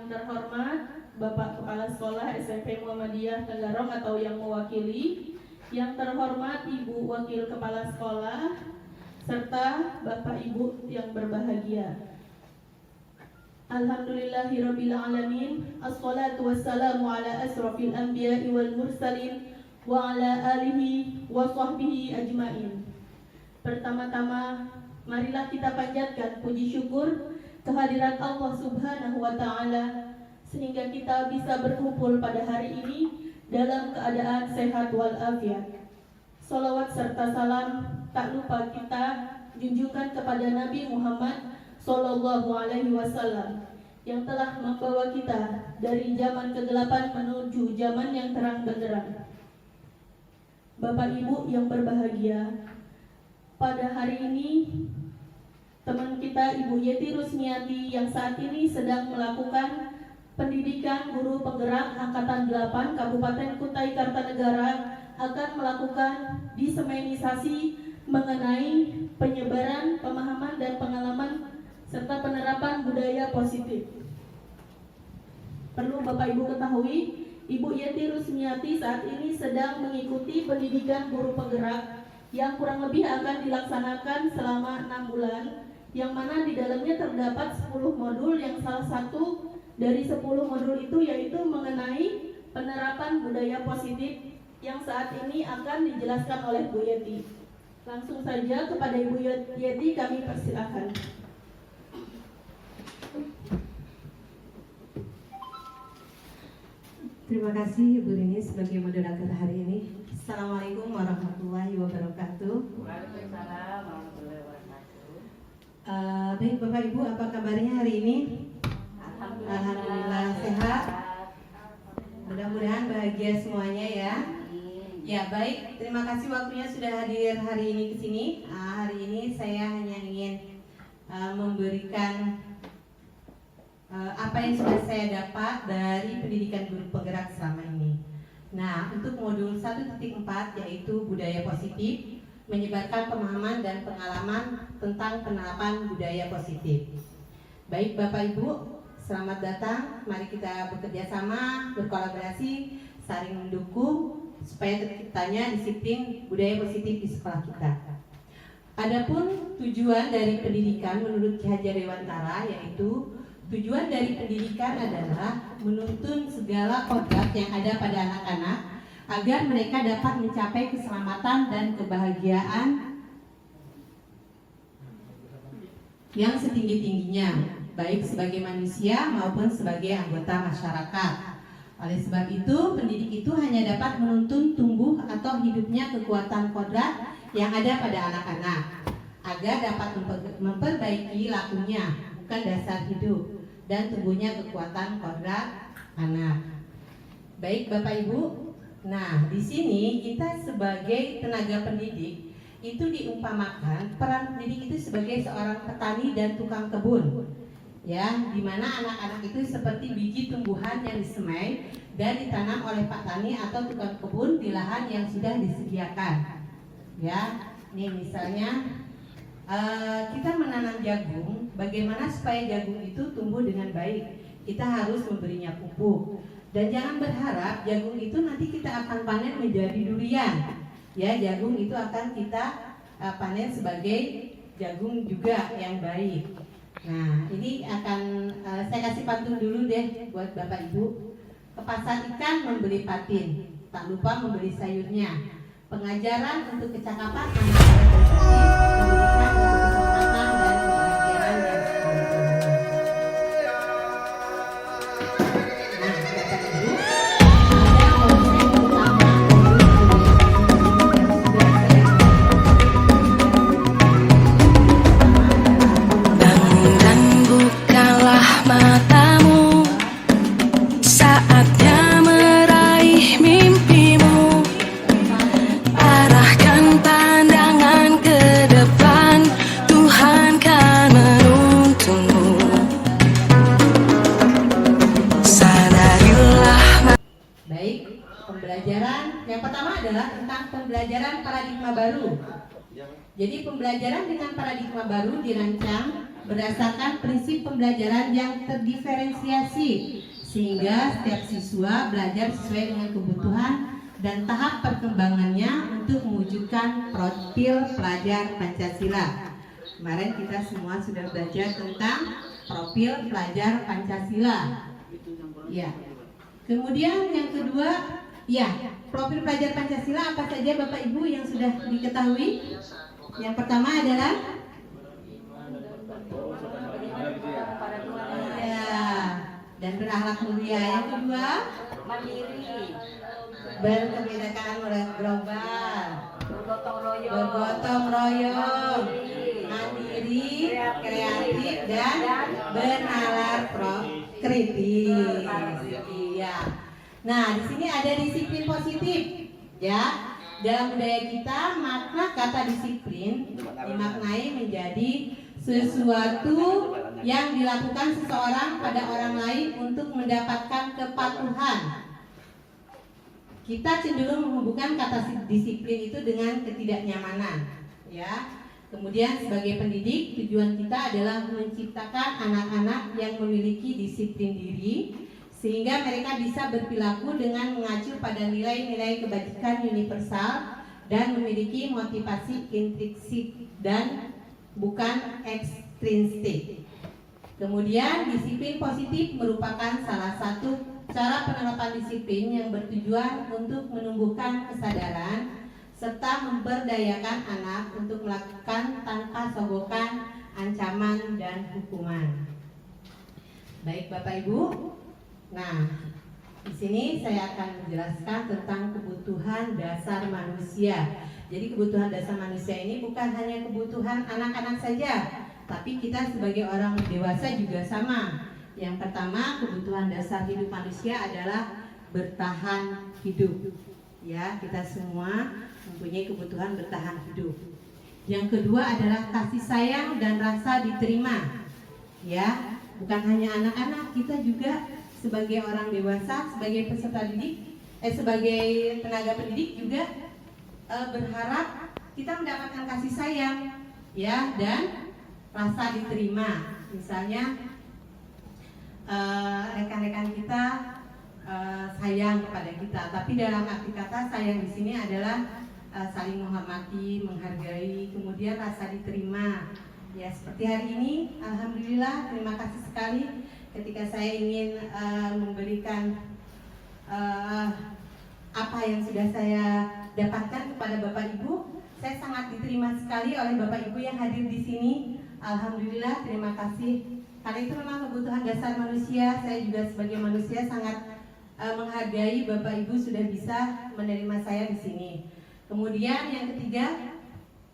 Yang terhormat Bapak Kepala Sekolah SMP Muhammadiyah Tenggarong atau yang mewakili, yang terhormat Ibu Wakil Kepala Sekolah, serta Bapak Ibu yang berbahagia. Alhamdulillahirabbil alamin. Assalatu wassalamu ala asrofil anbiya'i wal mursalin wa ala alihi wa sahbihi ajmain. Pertama-tama, marilah kita panjatkan puji syukur kehadirat Allah Subhanahu wa taala sehingga kita bisa berkumpul pada hari ini dalam keadaan sehat walafiat. Salawat serta salam tak lupa kita junjungkan kepada Nabi Muhammad Sallallahu Alaihi Wasallam yang telah membawa kita dari zaman kegelapan menuju zaman yang terang benderang. Bapak Ibu yang berbahagia, pada hari ini teman kita Ibu Yeti Rusmiati yang saat ini sedang melakukan pendidikan guru penggerak Angkatan 8 Kabupaten Kutai Kartanegara akan melakukan disemenisasi mengenai penyebaran pemahaman dan pengalaman serta penerapan budaya positif. Perlu Bapak Ibu ketahui, Ibu Yeti Rusmiati saat ini sedang mengikuti pendidikan guru penggerak yang kurang lebih akan dilaksanakan selama 6 bulan, yang mana di dalamnya terdapat 10 modul, yang salah satu dari 10 modul itu yaitu mengenai penerapan budaya positif yang saat ini akan dijelaskan oleh Bu Yeti. Langsung saja kepada Ibu Yeti kami persilakan. Terima kasih Ibu Rini sebagai moderator hari ini. Assalamualaikum warahmatullahi wabarakatuh. Waalaikumsalam warahmatullahi wabarakatuh. Baik Bapak Ibu, apa kabarnya hari ini? Alhamdulillah sehat. Mudah-mudahan bahagia semuanya ya. Ya baik, terima kasih waktunya sudah hadir hari ini ke sini. Hari ini saya hanya ingin memberikan apa yang sudah saya dapat dari pendidikan guru penggerak selama ini. Nah, untuk modul 1.4 yaitu budaya positif, menyebarkan pemahaman dan pengalaman tentang penerapan budaya positif. Baik Bapak Ibu, selamat datang. Mari kita bekerja sama, berkolaborasi, saling mendukung supaya terciptanya disiplin budaya positif di sekolah kita. Adapun tujuan dari pendidikan menurut Ki Hajar Dewantara yaitu tujuan dari pendidikan adalah menuntun segala kodrat yang ada pada anak-anak agar mereka dapat mencapai keselamatan dan kebahagiaan yang setinggi-tingginya, baik sebagai manusia maupun sebagai anggota masyarakat. Oleh sebab itu, pendidik itu hanya dapat menuntun tumbuh atau hidupnya kekuatan kodrat yang ada pada anak-anak agar dapat memperbaiki lakunya, bukan dasar hidup, dan tumbuhnya kekuatan kodrat anak. Baik Bapak Ibu, nah di sini kita sebagai tenaga pendidik itu diumpamakan peran pendidik itu sebagai seorang petani dan tukang kebun, ya, di mana anak-anak itu seperti biji tumbuhan yang disemai dan ditanam oleh Pak Tani atau tukang kebun di lahan yang sudah disediakan. Ya, ini misalnya kita menanam jagung, bagaimana supaya jagung itu tumbuh dengan baik? Kita harus memberinya pupuk. Dan jangan berharap jagung itu nanti kita akan panen menjadi durian. Ya, jagung itu akan kita panen sebagai jagung juga yang baik. Nah, ini akan saya kasih pantun dulu deh buat Bapak Ibu. Ke pasar ikan membeli patin, tak lupa membeli sayurnya. Pengajaran untuk kecakapan anak-anak pendidikan untuk keselamatan dan kebahagiaan yang sempurna. Nah, Bapak Ibu, ada konsep utama dan bukalah matamu, saatnya meraih mimpimu. Arahkan pandangan ke depan, Tuhan kan menuntunmu. Sadarilah. Baik, pembelajaran yang pertama adalah tentang pembelajaran paradigma baru. Jadi pembelajaran dengan paradigma baru dirancang berdasarkan prinsip pembelajaran yang terdiferensiasi, sehingga setiap siswa belajar sesuai dengan kebutuhan dan tahap perkembangannya untuk mewujudkan profil pelajar Pancasila. Kemarin kita semua sudah belajar tentang profil pelajar Pancasila. Ya. Kemudian yang kedua, ya, profil pelajar Pancasila apa saja Bapak Ibu yang sudah diketahui? Yang pertama adalah ya, dan berakhlak mulia. Yang kedua, Mandiri, berkebinekaan global, bergotong royong, mandiri, kreatif, dan bernalar kritis. Iya. Nah, di sini ada disiplin positif, ya. Dalam budaya kita, makna kata disiplin dimaknai menjadi sesuatu yang dilakukan seseorang pada orang lain untuk mendapatkan kepatuhan. Kita cenderung menghubungkan kata disiplin itu dengan ketidaknyamanan, ya. Kemudian sebagai pendidik, tujuan kita adalah menciptakan anak-anak yang memiliki disiplin diri, sehingga mereka bisa berperilaku dengan mengacu pada nilai-nilai kebajikan universal dan memiliki motivasi intrinsik dan bukan ekstrinsik. Kemudian disiplin positif merupakan salah satu cara penerapan disiplin yang bertujuan untuk menumbuhkan kesadaran serta memberdayakan anak untuk melakukan tanpa sogokan, ancaman, dan hukuman. Baik Bapak Ibu, nah di sini saya akan menjelaskan tentang kebutuhan dasar manusia. Jadi kebutuhan dasar manusia ini bukan hanya kebutuhan anak-anak saja, tapi kita sebagai orang dewasa juga sama. Yang pertama, kebutuhan dasar hidup manusia adalah bertahan hidup. Ya, kita semua mempunyai kebutuhan bertahan hidup. Yang kedua adalah kasih sayang dan rasa diterima. Ya, bukan hanya anak-anak, kita juga sebagai orang dewasa, sebagai peserta didik, sebagai tenaga pendidik juga berharap kita mendapatkan kasih sayang, ya, dan rasa diterima. Misalnya rekan-rekan kita sayang kepada kita, tapi dalam arti kata sayang di sini adalah saling menghormati, menghargai, kemudian rasa diterima. Ya, seperti hari ini, alhamdulillah, terima kasih sekali ketika saya ingin memberikan apa yang sudah saya dapatkan kepada Bapak Ibu. Saya sangat diterima sekali oleh Bapak Ibu yang hadir di sini. Alhamdulillah, terima kasih. Karena itu memang kebutuhan dasar manusia. Saya juga sebagai manusia sangat menghargai Bapak Ibu sudah bisa menerima saya di sini. Kemudian yang ketiga,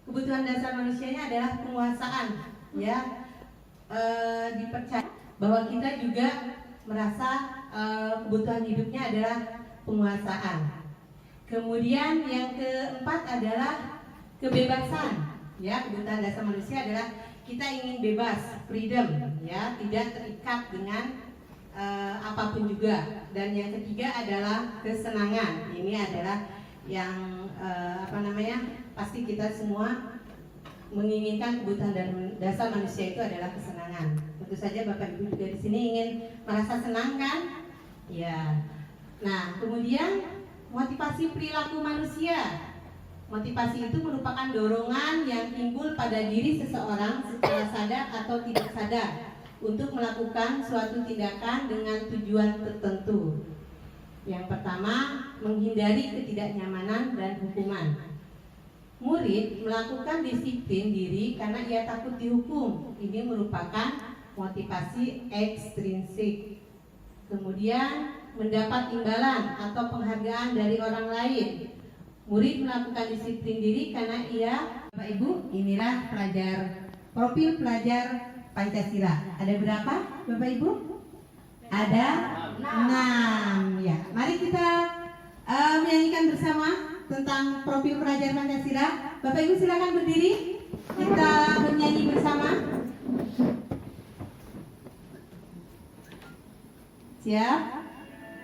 kebutuhan dasar manusianya adalah penguasaan. Ya, dipercaya bahwa kita juga merasa kebutuhan hidupnya adalah penguasaan. Kemudian yang keempat adalah kebebasan. Ya, kebutuhan dasar manusia adalah kita ingin bebas, freedom, ya, tidak terikat dengan apapun juga. Dan yang ketiga adalah kesenangan. Ini adalah yang pasti kita semua menginginkan kebutuhan dasar manusia itu adalah kesenangan. Tentu saja Bapak Ibu juga di sini ingin merasa senang kan? Ya. Nah, kemudian motivasi perilaku manusia. Motivasi itu merupakan dorongan yang timbul pada diri seseorang secara sadar atau tidak sadar untuk melakukan suatu tindakan dengan tujuan tertentu. Yang pertama, menghindari ketidaknyamanan dan hukuman. Murid melakukan disiplin diri karena ia takut dihukum. Ini merupakan motivasi ekstrinsik. Kemudian, mendapat imbalan atau penghargaan dari orang lain. Murid melakukan disiplin diri karena ia, Bapak Ibu, inilah profil pelajar Pancasila. Ada berapa, Bapak Ibu? Ada 6. Ya, mari kita menyanyikan bersama tentang profil pelajar Pancasila. Bapak Ibu silakan berdiri. Kita bernyanyi bersama. Siap?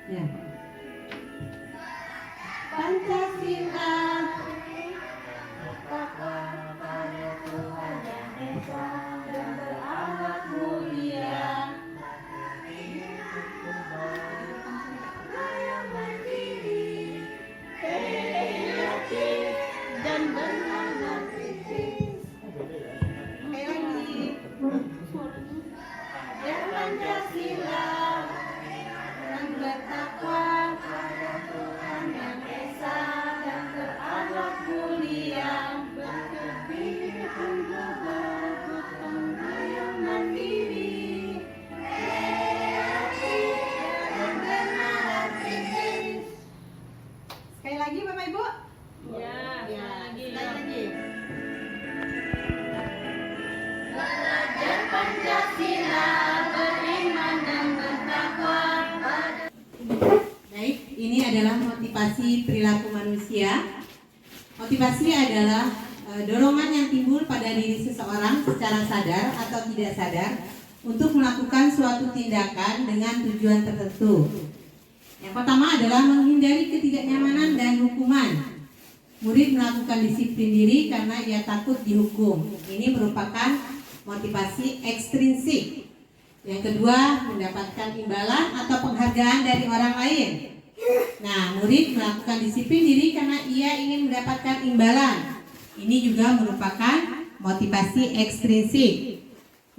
Ya. Pancasila Tuhan yang Esa dan beralamat Pancasila, dengan bertakwa pada Tuhan Yang Esa dan berakhlak mulia, berkebinekaan juga gotong royong mandiri, kreatif dan bernalar. Sekali lagi Bapak Ibu. Ya, Sekali lagi. Belajar Pancasila, beriman dan bertakwa pada. Baik, ini adalah motivasi perilaku manusia. Motivasi adalah dorongan yang timbul pada diri seseorang secara sadar atau tidak sadar untuk melakukan suatu tindakan dengan tujuan tertentu. Yang pertama adalah menghindari ketidaknyamanan dan hukuman. Murid melakukan disiplin diri karena ia takut dihukum. Ini merupakan motivasi ekstrinsik. Yang kedua, mendapatkan imbalan atau penghargaan dari orang lain. Nah, murid melakukan disiplin diri karena ia ingin mendapatkan imbalan. Ini juga merupakan motivasi ekstrinsik.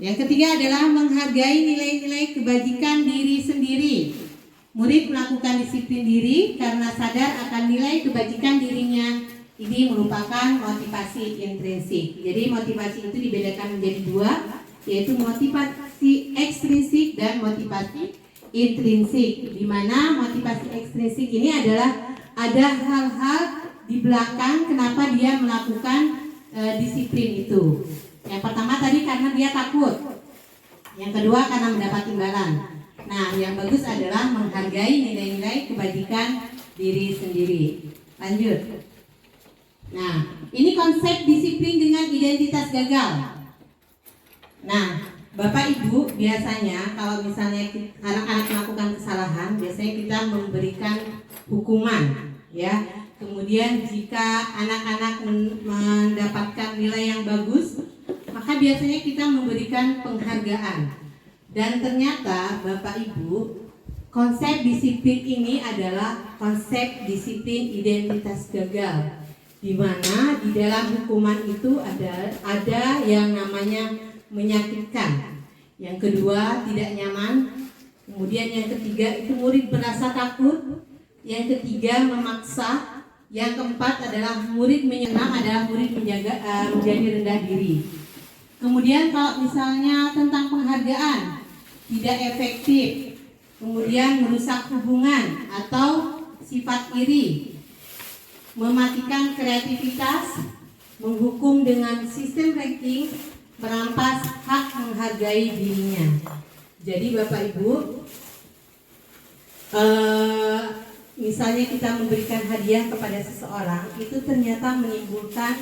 Yang ketiga adalah menghargai nilai-nilai kebajikan diri sendiri. Murid melakukan disiplin diri karena sadar akan nilai kebajikan dirinya. Ini merupakan motivasi intrinsik. Jadi motivasi itu dibedakan menjadi dua, yaitu motivasi ekstrinsik dan motivasi intrinsik. Di mana motivasi ekstrinsik ini adalah ada hal-hal di belakang kenapa dia melakukan disiplin itu. Yang pertama tadi karena dia takut. Yang kedua karena mendapat imbalan. Nah, yang bagus adalah menghargai nilai-nilai kebajikan diri sendiri. Lanjut. Nah, ini konsep disiplin dengan identitas gagal. Nah, Bapak Ibu biasanya kalau misalnya anak-anak melakukan kesalahan, biasanya kita memberikan hukuman, ya. Kemudian jika anak-anak mendapatkan nilai yang bagus, maka biasanya kita memberikan penghargaan. Dan ternyata Bapak Ibu, konsep disiplin ini adalah konsep disiplin identitas gagal, di mana di dalam hukuman itu ada yang namanya menyakitkan, yang kedua tidak nyaman, kemudian yang ketiga itu murid merasa takut, yang ketiga memaksa, yang keempat adalah murid menyenam, adalah murid menjadi rendah diri. Kemudian kalau misalnya tentang penghargaan tidak efektif, kemudian merusak hubungan atau sifat iri, mematikan kreativitas, menghukum dengan sistem ranking, merampas hak menghargai dirinya. Jadi Bapak Ibu, misalnya kita memberikan hadiah kepada seseorang, itu ternyata menimbulkan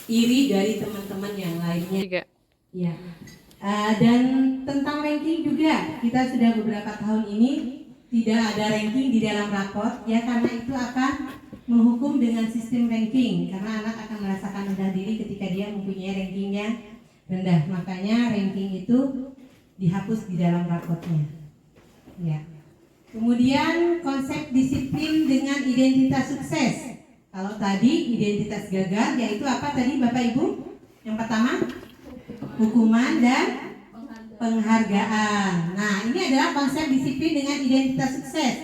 iri dari teman-teman yang lainnya. Ya. Dan tentang ranking juga, kita sudah beberapa tahun ini tidak ada ranking di dalam raport, ya, karena itu akan menghukum dengan sistem ranking, karena anak akan merasakan rendah diri ketika dia mempunyai rankingnya rendah. Makanya ranking itu dihapus di dalam raportnya. Ya. Kemudian konsep disiplin dengan identitas sukses. Kalau tadi identitas gagal, yaitu apa tadi Bapak Ibu? Yang pertama, hukuman dan penghargaan. Nah, ini adalah konsep disiplin dengan identitas sukses.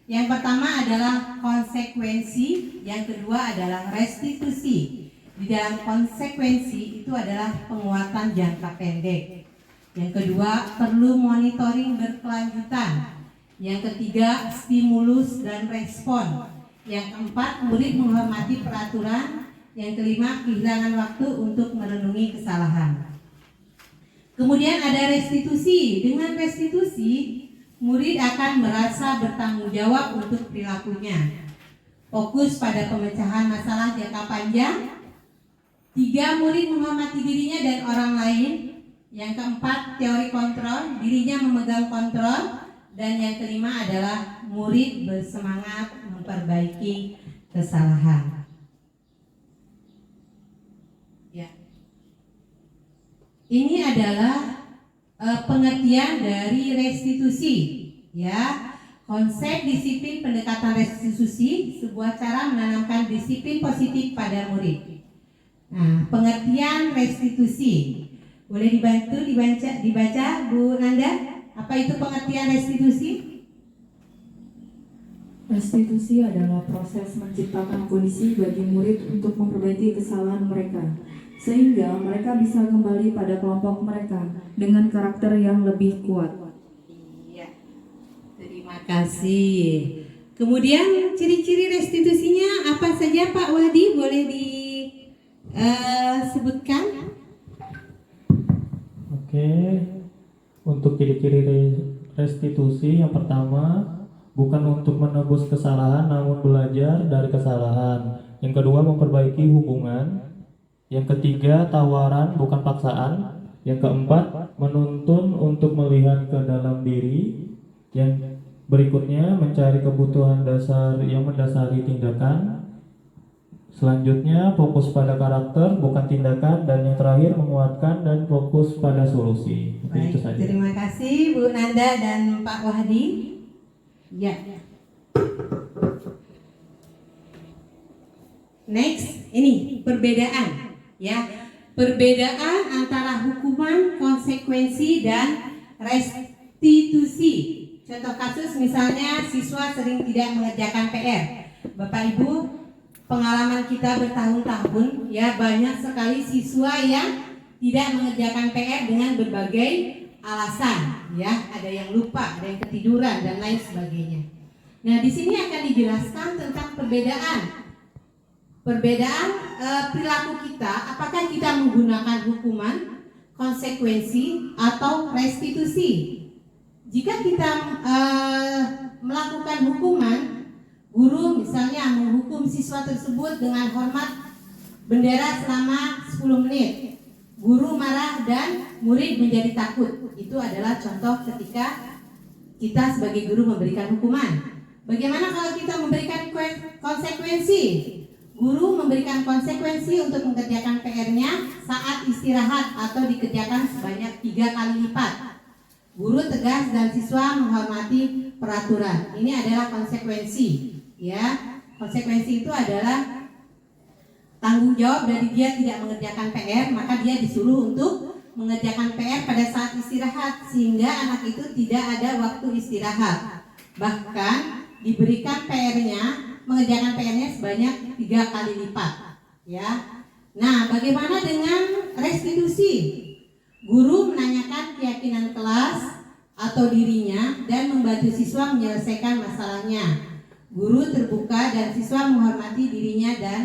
Yang pertama adalah konsekuensi, yang kedua adalah restitusi. Di dalam konsekuensi itu adalah penguatan jangka pendek. Yang kedua, perlu monitoring berkelanjutan. Yang ketiga, stimulus dan respon. Yang keempat, murid menghormati peraturan. Yang kelima, kehilangan waktu untuk merenungi kesalahan. Kemudian ada restitusi. Dengan restitusi, murid akan merasa bertanggung jawab untuk perilakunya. Fokus pada pemecahan masalah jangka panjang. 3, murid menghormati dirinya dan orang lain. Yang keempat, teori kontrol, dirinya memegang kontrol. Dan yang kelima adalah murid bersemangat memperbaiki kesalahan. Ya. Ini adalah pengertian dari restitusi, ya. Konsep disiplin pendekatan restitusi, sebuah cara menanamkan disiplin positif pada murid. Nah, pengertian restitusi boleh dibantu dibaca Bu Nanda, Apa itu pengertian restitusi? Restitusi adalah proses menciptakan kondisi bagi murid untuk memperbaiki kesalahan mereka, sehingga mereka bisa kembali pada kelompok mereka dengan karakter yang lebih kuat. Iya, terima kasih. Kemudian ciri-ciri restitusinya apa saja Pak Wadi? Boleh disebutkan? Oke, untuk ciri-ciri restitusi yang pertama, bukan untuk menebus kesalahan namun belajar dari kesalahan. Yang kedua, memperbaiki hubungan. Yang ketiga, tawaran bukan paksaan. Yang keempat, menuntun untuk melihat ke dalam diri. Yang berikutnya, mencari kebutuhan dasar yang mendasari tindakan. Selanjutnya, fokus pada karakter bukan tindakan. Dan yang terakhir, menguatkan dan fokus pada solusi. Baik, Itu saja. terima kasih Bu Nanda dan Pak Wahdi. Ya. Next, ini perbedaan, ya. Perbedaan antara hukuman, konsekuensi dan restitusi. Contoh kasus misalnya siswa sering tidak mengerjakan PR. Bapak Ibu, pengalaman kita bertahun-tahun, ya, banyak sekali siswa yang tidak mengerjakan PR dengan berbagai alasan, ya, ada yang lupa, ada yang ketiduran dan lain sebagainya. Nah, di sini akan dijelaskan tentang perbedaan perilaku kita, apakah kita menggunakan hukuman, konsekuensi atau restitusi. Jika kita melakukan hukuman, guru misalnya menghukum siswa tersebut dengan hormat bendera selama 10 menit. Guru marah dan murid menjadi takut. Itu adalah contoh ketika kita sebagai guru memberikan hukuman. Bagaimana kalau kita memberikan konsekuensi? Guru memberikan konsekuensi untuk mengerjakan PR-nya saat istirahat atau dikerjakan sebanyak 3 kali lipat. Guru tegas dan siswa menghormati peraturan. Ini adalah konsekuensi, ya. Konsekuensi itu adalah tanggung jawab dari dia tidak mengerjakan PR, maka dia disuruh untuk mengerjakan PR pada saat istirahat, sehingga anak itu tidak ada waktu istirahat. Bahkan diberikan PR-nya, mengerjakan PR-nya sebanyak 3 kali lipat, ya. Nah, bagaimana dengan restitusi? Guru menanyakan keyakinan kelas atau dirinya dan membantu siswa menyelesaikan masalahnya. Guru terbuka dan siswa menghormati dirinya dan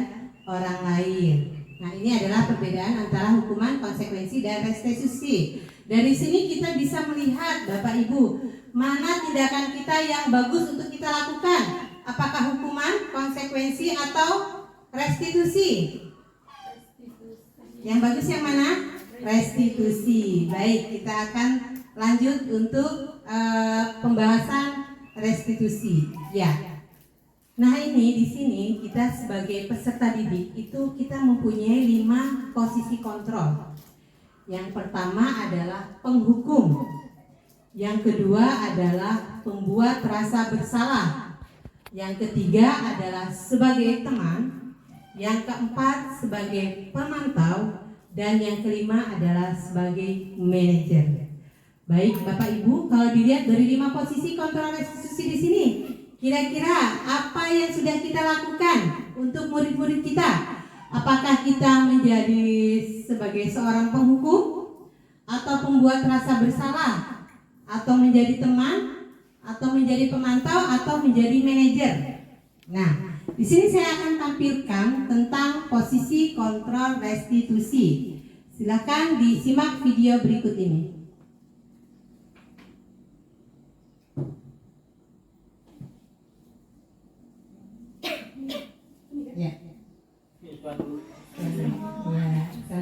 orang lain. Nah, ini adalah perbedaan antara hukuman, konsekuensi, dan restitusi. Dari sini kita bisa melihat, Bapak Ibu, mana tindakan kita yang bagus untuk kita lakukan. Apakah hukuman, konsekuensi, atau restitusi? Yang bagus yang mana? Restitusi. Baik, kita akan lanjut untuk pembahasan restitusi. Ya. Nah, ini di sini kita sebagai peserta didik itu kita mempunyai 5 posisi kontrol. Yang pertama adalah penghukum. Yang kedua adalah pembuat rasa bersalah. Yang ketiga adalah sebagai teman. Yang keempat sebagai pemantau. Dan yang kelima adalah sebagai manajer. Baik, Bapak Ibu, kalau dilihat dari 5 posisi kontrol restitusi di sini, kira-kira apa yang sudah kita lakukan untuk murid-murid kita? Apakah kita menjadi sebagai seorang penghukum, atau pembuat rasa bersalah, atau menjadi teman, atau menjadi pemantau, atau menjadi manajer? Nah, di sini saya akan tampilkan tentang posisi kontrol restitusi. Silakan disimak video berikut ini. Ya. Ya, kan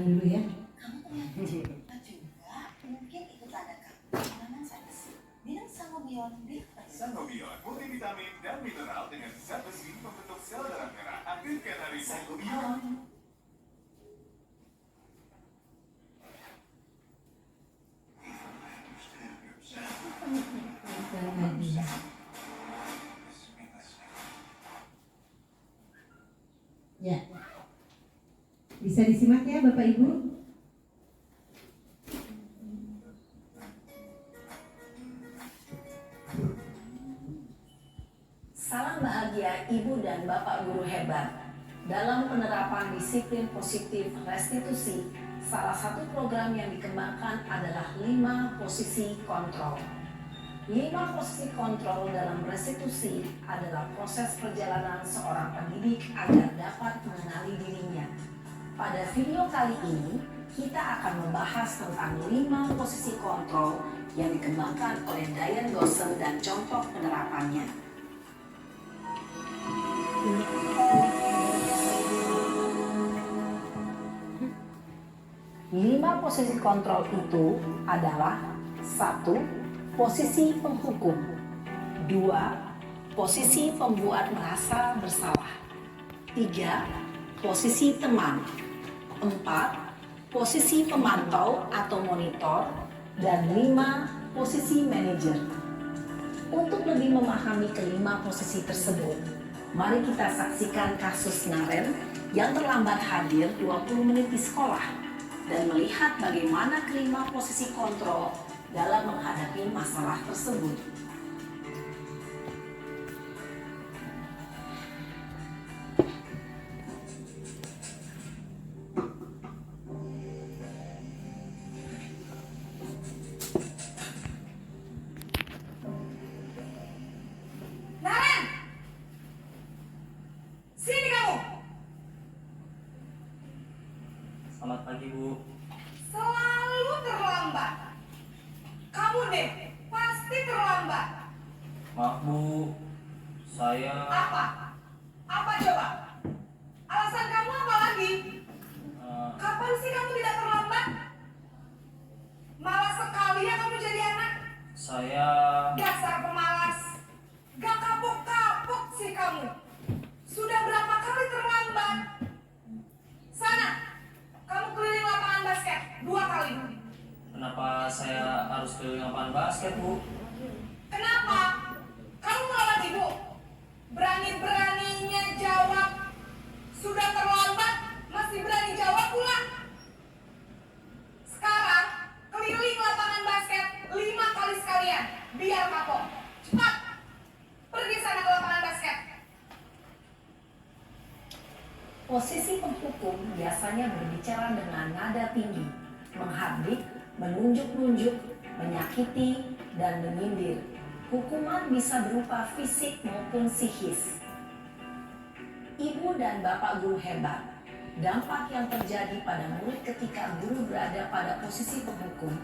dulu ya. Kamu ternyata juga mungkin ikut ada keamanan saksi. Minum Sangobion Bifresh. Sangobion, multivitamin dan mineral dengan zat besi membentuk sel darah merah. Aktifkan hari Sangobion. Ya. Bisa disimak ya Bapak Ibu? bahagia Ibu dan Bapak guru hebat. Dalam penerapan disiplin positif restitusi, salah satu program yang dikembangkan adalah 5 posisi kontrol. 5 posisi kontrol dalam restitusi adalah proses perjalanan seorang pendidik agar dapat mengenali dirinya. Pada video kali ini, kita akan membahas tentang 5 posisi kontrol yang dikembangkan oleh Diane Dawson dan contoh penerapannya. Lima posisi kontrol itu adalah 1. Posisi penghukum. 2. Posisi pembuat merasa bersalah. 3. Posisi teman. 4. Posisi pemantau atau monitor. Dan 5. Posisi manajer. Untuk lebih memahami kelima posisi tersebut, mari kita saksikan kasus Naren yang terlambat hadir 20 menit di sekolah dan melihat bagaimana kelima posisi kontrol dalam menghadapi masalah tersebut. Naren! Sini kamu! Selamat pagi, Bu. Selalu terlambat. Kamu deh, pasti terlambat. Maaf, Bu. Saya... Apa? Apa coba? Alasan kamu apa lagi? Kapan sih kamu tidak terlambat? Malas sekali ya kamu jadi anak. Saya... Dasar pemalas. Gak kapok-kapok sih kamu. Sudah berapa kali terlambat? Sana, kamu keliling lapangan basket 2 kali. Kenapa saya harus keliling lapangan basket, Bu? Kenapa? Kamu melawan ibu? Berani-beraninya jawab. Sudah terlambat, masih berani jawab pula. Sekarang, keliling lapangan basket 5 kali sekalian. Biar kapok. Cepat. Pergi sana ke lapangan basket. Posisi penghukum biasanya berbicara dengan nada tinggi, menghardik, menunjuk-nunjuk, menyakiti, dan menyindir. Hukuman bisa berupa fisik maupun psikis. Ibu dan Bapak guru hebat, dampak yang terjadi pada murid ketika guru berada pada posisi penghukum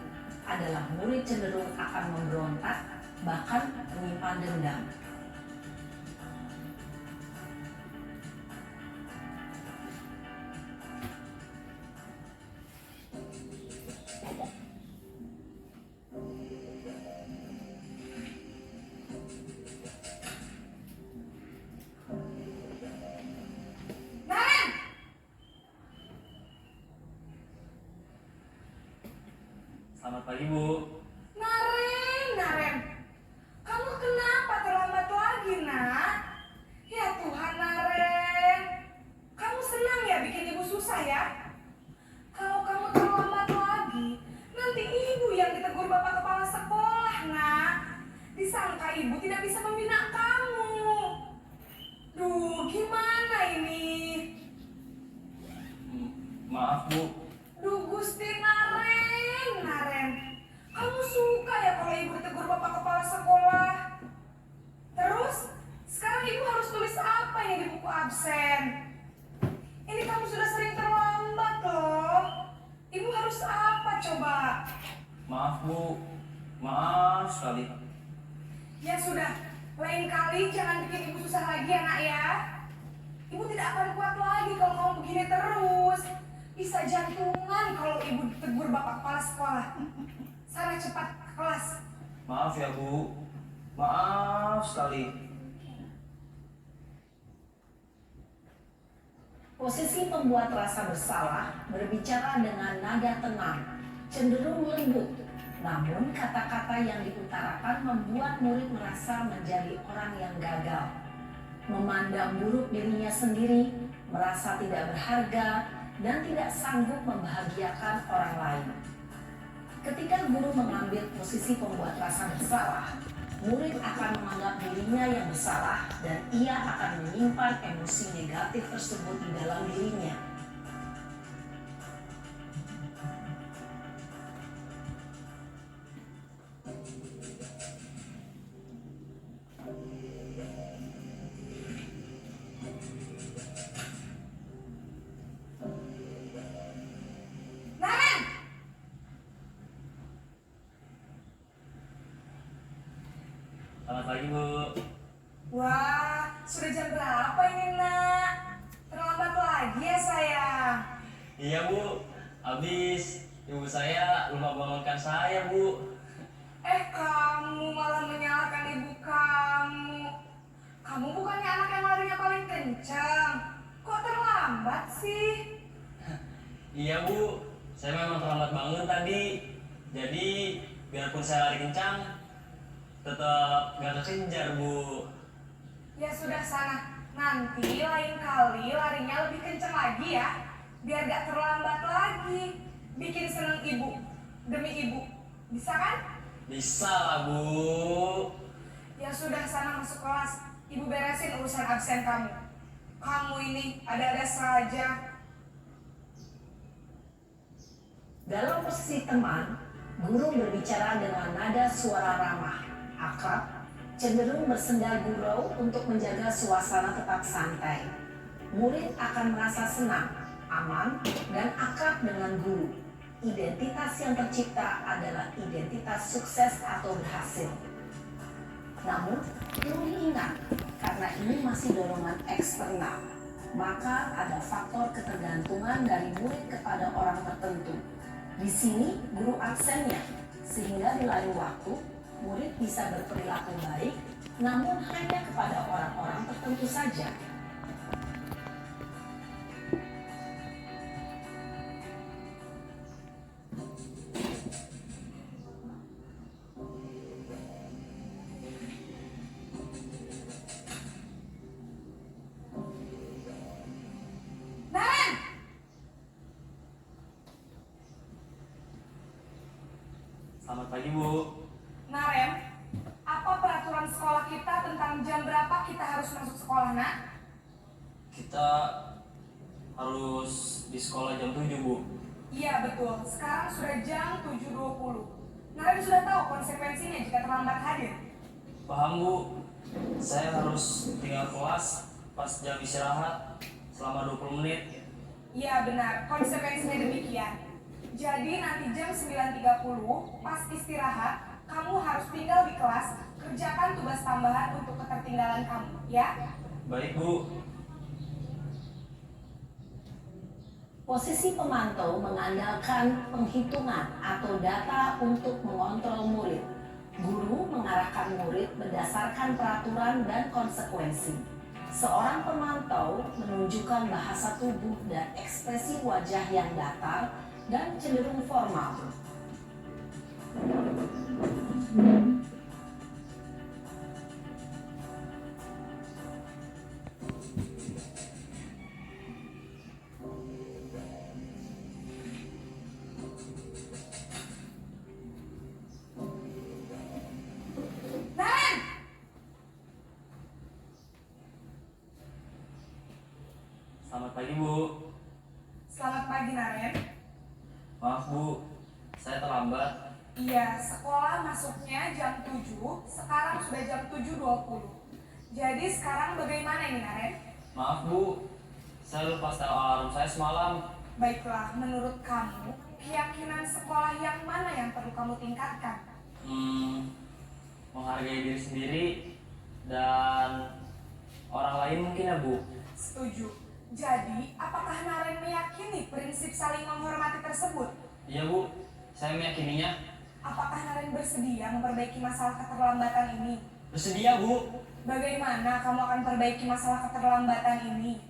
adalah murid cenderung akan memberontak, bahkan menyimpan dendam. Naren! Selamat pagi, Bu. Naren. Kamu kenapa terlambat lagi, nak? Ya Tuhan, Naren. Kamu senang ya bikin ibu susah ya? Kalau kamu terlambat lagi, nanti ibu yang ditegur bapak kepala sekolah, nak. Disangka ibu tidak bisa membina kamu. Duh, gimana ini? Maaf, Bu. Duh, Gusti Naren. Kamu suka ya kalau ibu ditegur bapak kepala sekolah? Terus, sekarang ibu harus tulis apa yang di buku absen? Ini kamu sudah sering terlambat loh. Ibu harus apa coba? Maaf, Bu. Maaf sekali. Ya sudah, lain kali jangan bikin ibu susah lagi ya nak ya. Ibu tidak akan kuat lagi kalau kamu begini terus. Bisa jantungan kalau ibu ditegur bapak kepala sekolah. Sana cepat ke kelas. Maaf ya, Bu. Maaf sekali. Posisi pembuat rasa bersalah berbicara dengan nada tenang, cenderung lembut. Namun kata-kata yang diutarakan membuat murid merasa menjadi orang yang gagal. Memandang buruk dirinya sendiri, merasa tidak berharga, dan tidak sanggup membahagiakan orang lain. Ketika guru mengambil posisi pembuat rasa bersalah, murid akan menganggap dirinya yang bersalah dan ia akan menyimpan emosi negatif tersebut di dalam dirinya. Naren! Selamat pagi, Bu. Wah, sudah jam berapa ini, Nak? Terlambat lagi ya, sayang? Iya, Bu. Habis ibu saya lupa bangunkan saya, Bu. Kamu malah menyalahkan ibu kamu. Kamu bukannya anak yang larinya paling kencang. Kok terlambat sih? Iya, Bu. Saya memang terlambat bangun tadi. Jadi, biarpun saya lari kencang, tetap gak kekejar, Bu. Ya sudah sana. Nanti lain kali larinya lebih kencang lagi ya. Biar gak terlambat lagi. Bikin seneng ibu. Demi ibu. Bisa kan? Bisa lah, Bu. Ya sudah sana masuk kelas. Ibu beresin urusan absen kamu. Kamu ini ada-ada saja. Dalam posisi teman, guru berbicara dengan nada suara ramah, akrab, cenderung bersenda gurau untuk menjaga suasana tetap santai. Murid akan merasa senang, aman, dan akrab dengan guru. Identitas yang tercipta adalah identitas sukses atau berhasil. Namun, perlu diingat, karena ini masih dorongan eksternal, maka ada faktor ketergantungan dari murid kepada orang tertentu. Di sini, guru absennya, sehingga di lain waktu, murid bisa berperilaku baik, namun hanya kepada orang-orang tertentu saja. Naren! Selamat pagi, Bu. Naren, apa peraturan sekolah kita tentang jam berapa kita harus masuk sekolah, Nak? Kita harus di sekolah jam 7, Bu. Iya betul, sekarang sudah jam 7.20. Naren sudah tahu konsekuensinya jika terlambat hadir. Paham, Bu. Saya harus tinggal kelas pas jam istirahat selama 20 menit. Iya benar, konsekuensinya demikian. Jadi nanti jam 9.30 pas istirahat, kamu harus tinggal di kelas, kerjakan tugas tambahan untuk ketertinggalan kamu, ya? Baik, Bu. Posisi pemantau mengandalkan penghitungan atau data untuk mengontrol murid. Guru mengarahkan murid berdasarkan peraturan dan konsekuensi. Seorang pemantau menunjukkan bahasa tubuh dan ekspresi wajah yang datar dan cenderung formal. Naren! Selamat pagi, Bu. Selamat pagi, Naren. Maaf, Bu. Saya terlambat. Iya, sekolah masuknya jam 7, sekarang sudah jam 7.20. Jadi sekarang bagaimana ini, Naren? Maaf, Bu. Saya lupa setel alarm saya semalam. Baiklah, menurut kamu, keyakinan sekolah yang mana yang perlu kamu tingkatkan? Menghargai diri sendiri dan orang lain mungkin ya, Bu. Setuju. Jadi, apakah Naren meyakini prinsip saling menghormati tersebut? Iya, Bu. Saya meyakininya. Apakah Naren bersedia memperbaiki masalah keterlambatan ini? Bersedia, Bu. Bagaimana kamu akan perbaiki masalah keterlambatan ini?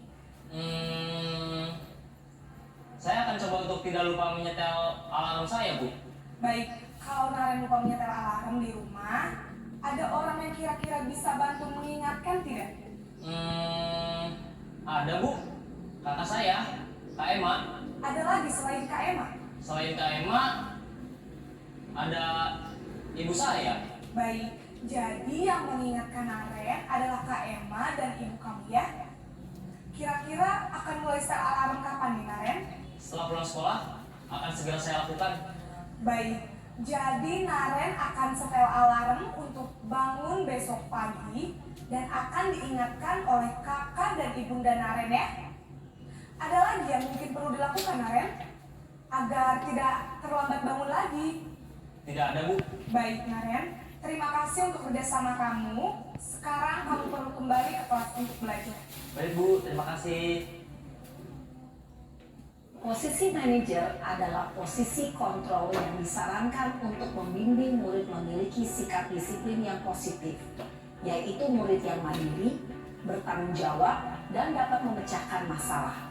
Saya akan coba untuk tidak lupa menyetel alarm saya, Bu. Baik, kalau Naren lupa menyetel alarm di rumah, ada orang yang kira-kira bisa bantu mengingatkan tidak? Ada, Bu. Kakak saya, Kak Emma. Ada lagi selain Kak Emma? Selain Kak Emma, ada ibu saya. Baik, Jadi yang mengingatkan Naren adalah Kak Emma dan ibu kamu ya. Kira-kira akan mulai setel alarm kapan nih Naren? Setelah pulang sekolah, akan segera saya lakukan. Baik, jadi Naren akan setel alarm untuk bangun besok pagi dan akan diingatkan oleh kakak dan ibunda Naren ya. Ada lagi yang mungkin perlu dilakukan Naren? Agar tidak terlambat bangun lagi. Tidak ada, Bu. Baik Naren, terima kasih untuk kerjasama kamu. Sekarang kamu perlu kembali ke kelas untuk belajar. Baik, Bu. Terima kasih. Posisi manajer adalah posisi kontrol yang disarankan untuk membimbing murid memiliki sikap disiplin yang positif, yaitu murid yang mandiri, bertanggung jawab, dan dapat memecahkan masalah.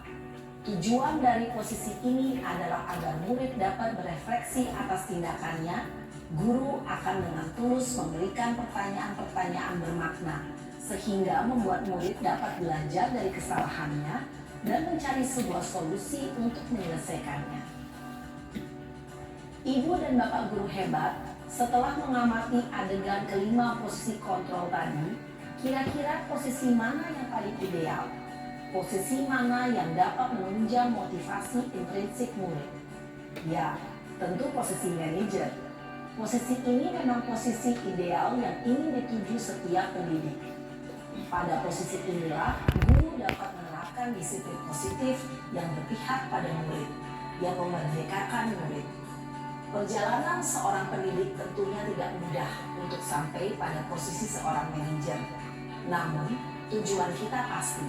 Tujuan dari posisi ini adalah agar murid dapat berefleksi atas tindakannya. Guru akan dengan tulus memberikan pertanyaan-pertanyaan bermakna, sehingga membuat murid dapat belajar dari kesalahannya dan mencari sebuah solusi untuk menyelesaikannya. Ibu dan Bapak guru hebat, setelah mengamati adegan kelima posisi kontrol tadi, kira-kira posisi mana yang paling ideal? Posisi mana yang dapat menunjang motivasi intrinsik murid? Ya, tentu posisi manajer. Posisi ini memang posisi ideal yang ingin dituju setiap pendidik. Pada posisi inilah, guru dapat menerapkan disiplin positif yang berpihak pada murid, yang memerdekakan murid. Perjalanan seorang pendidik tentunya tidak mudah untuk sampai pada posisi seorang manajer. Namun, tujuan kita pasti,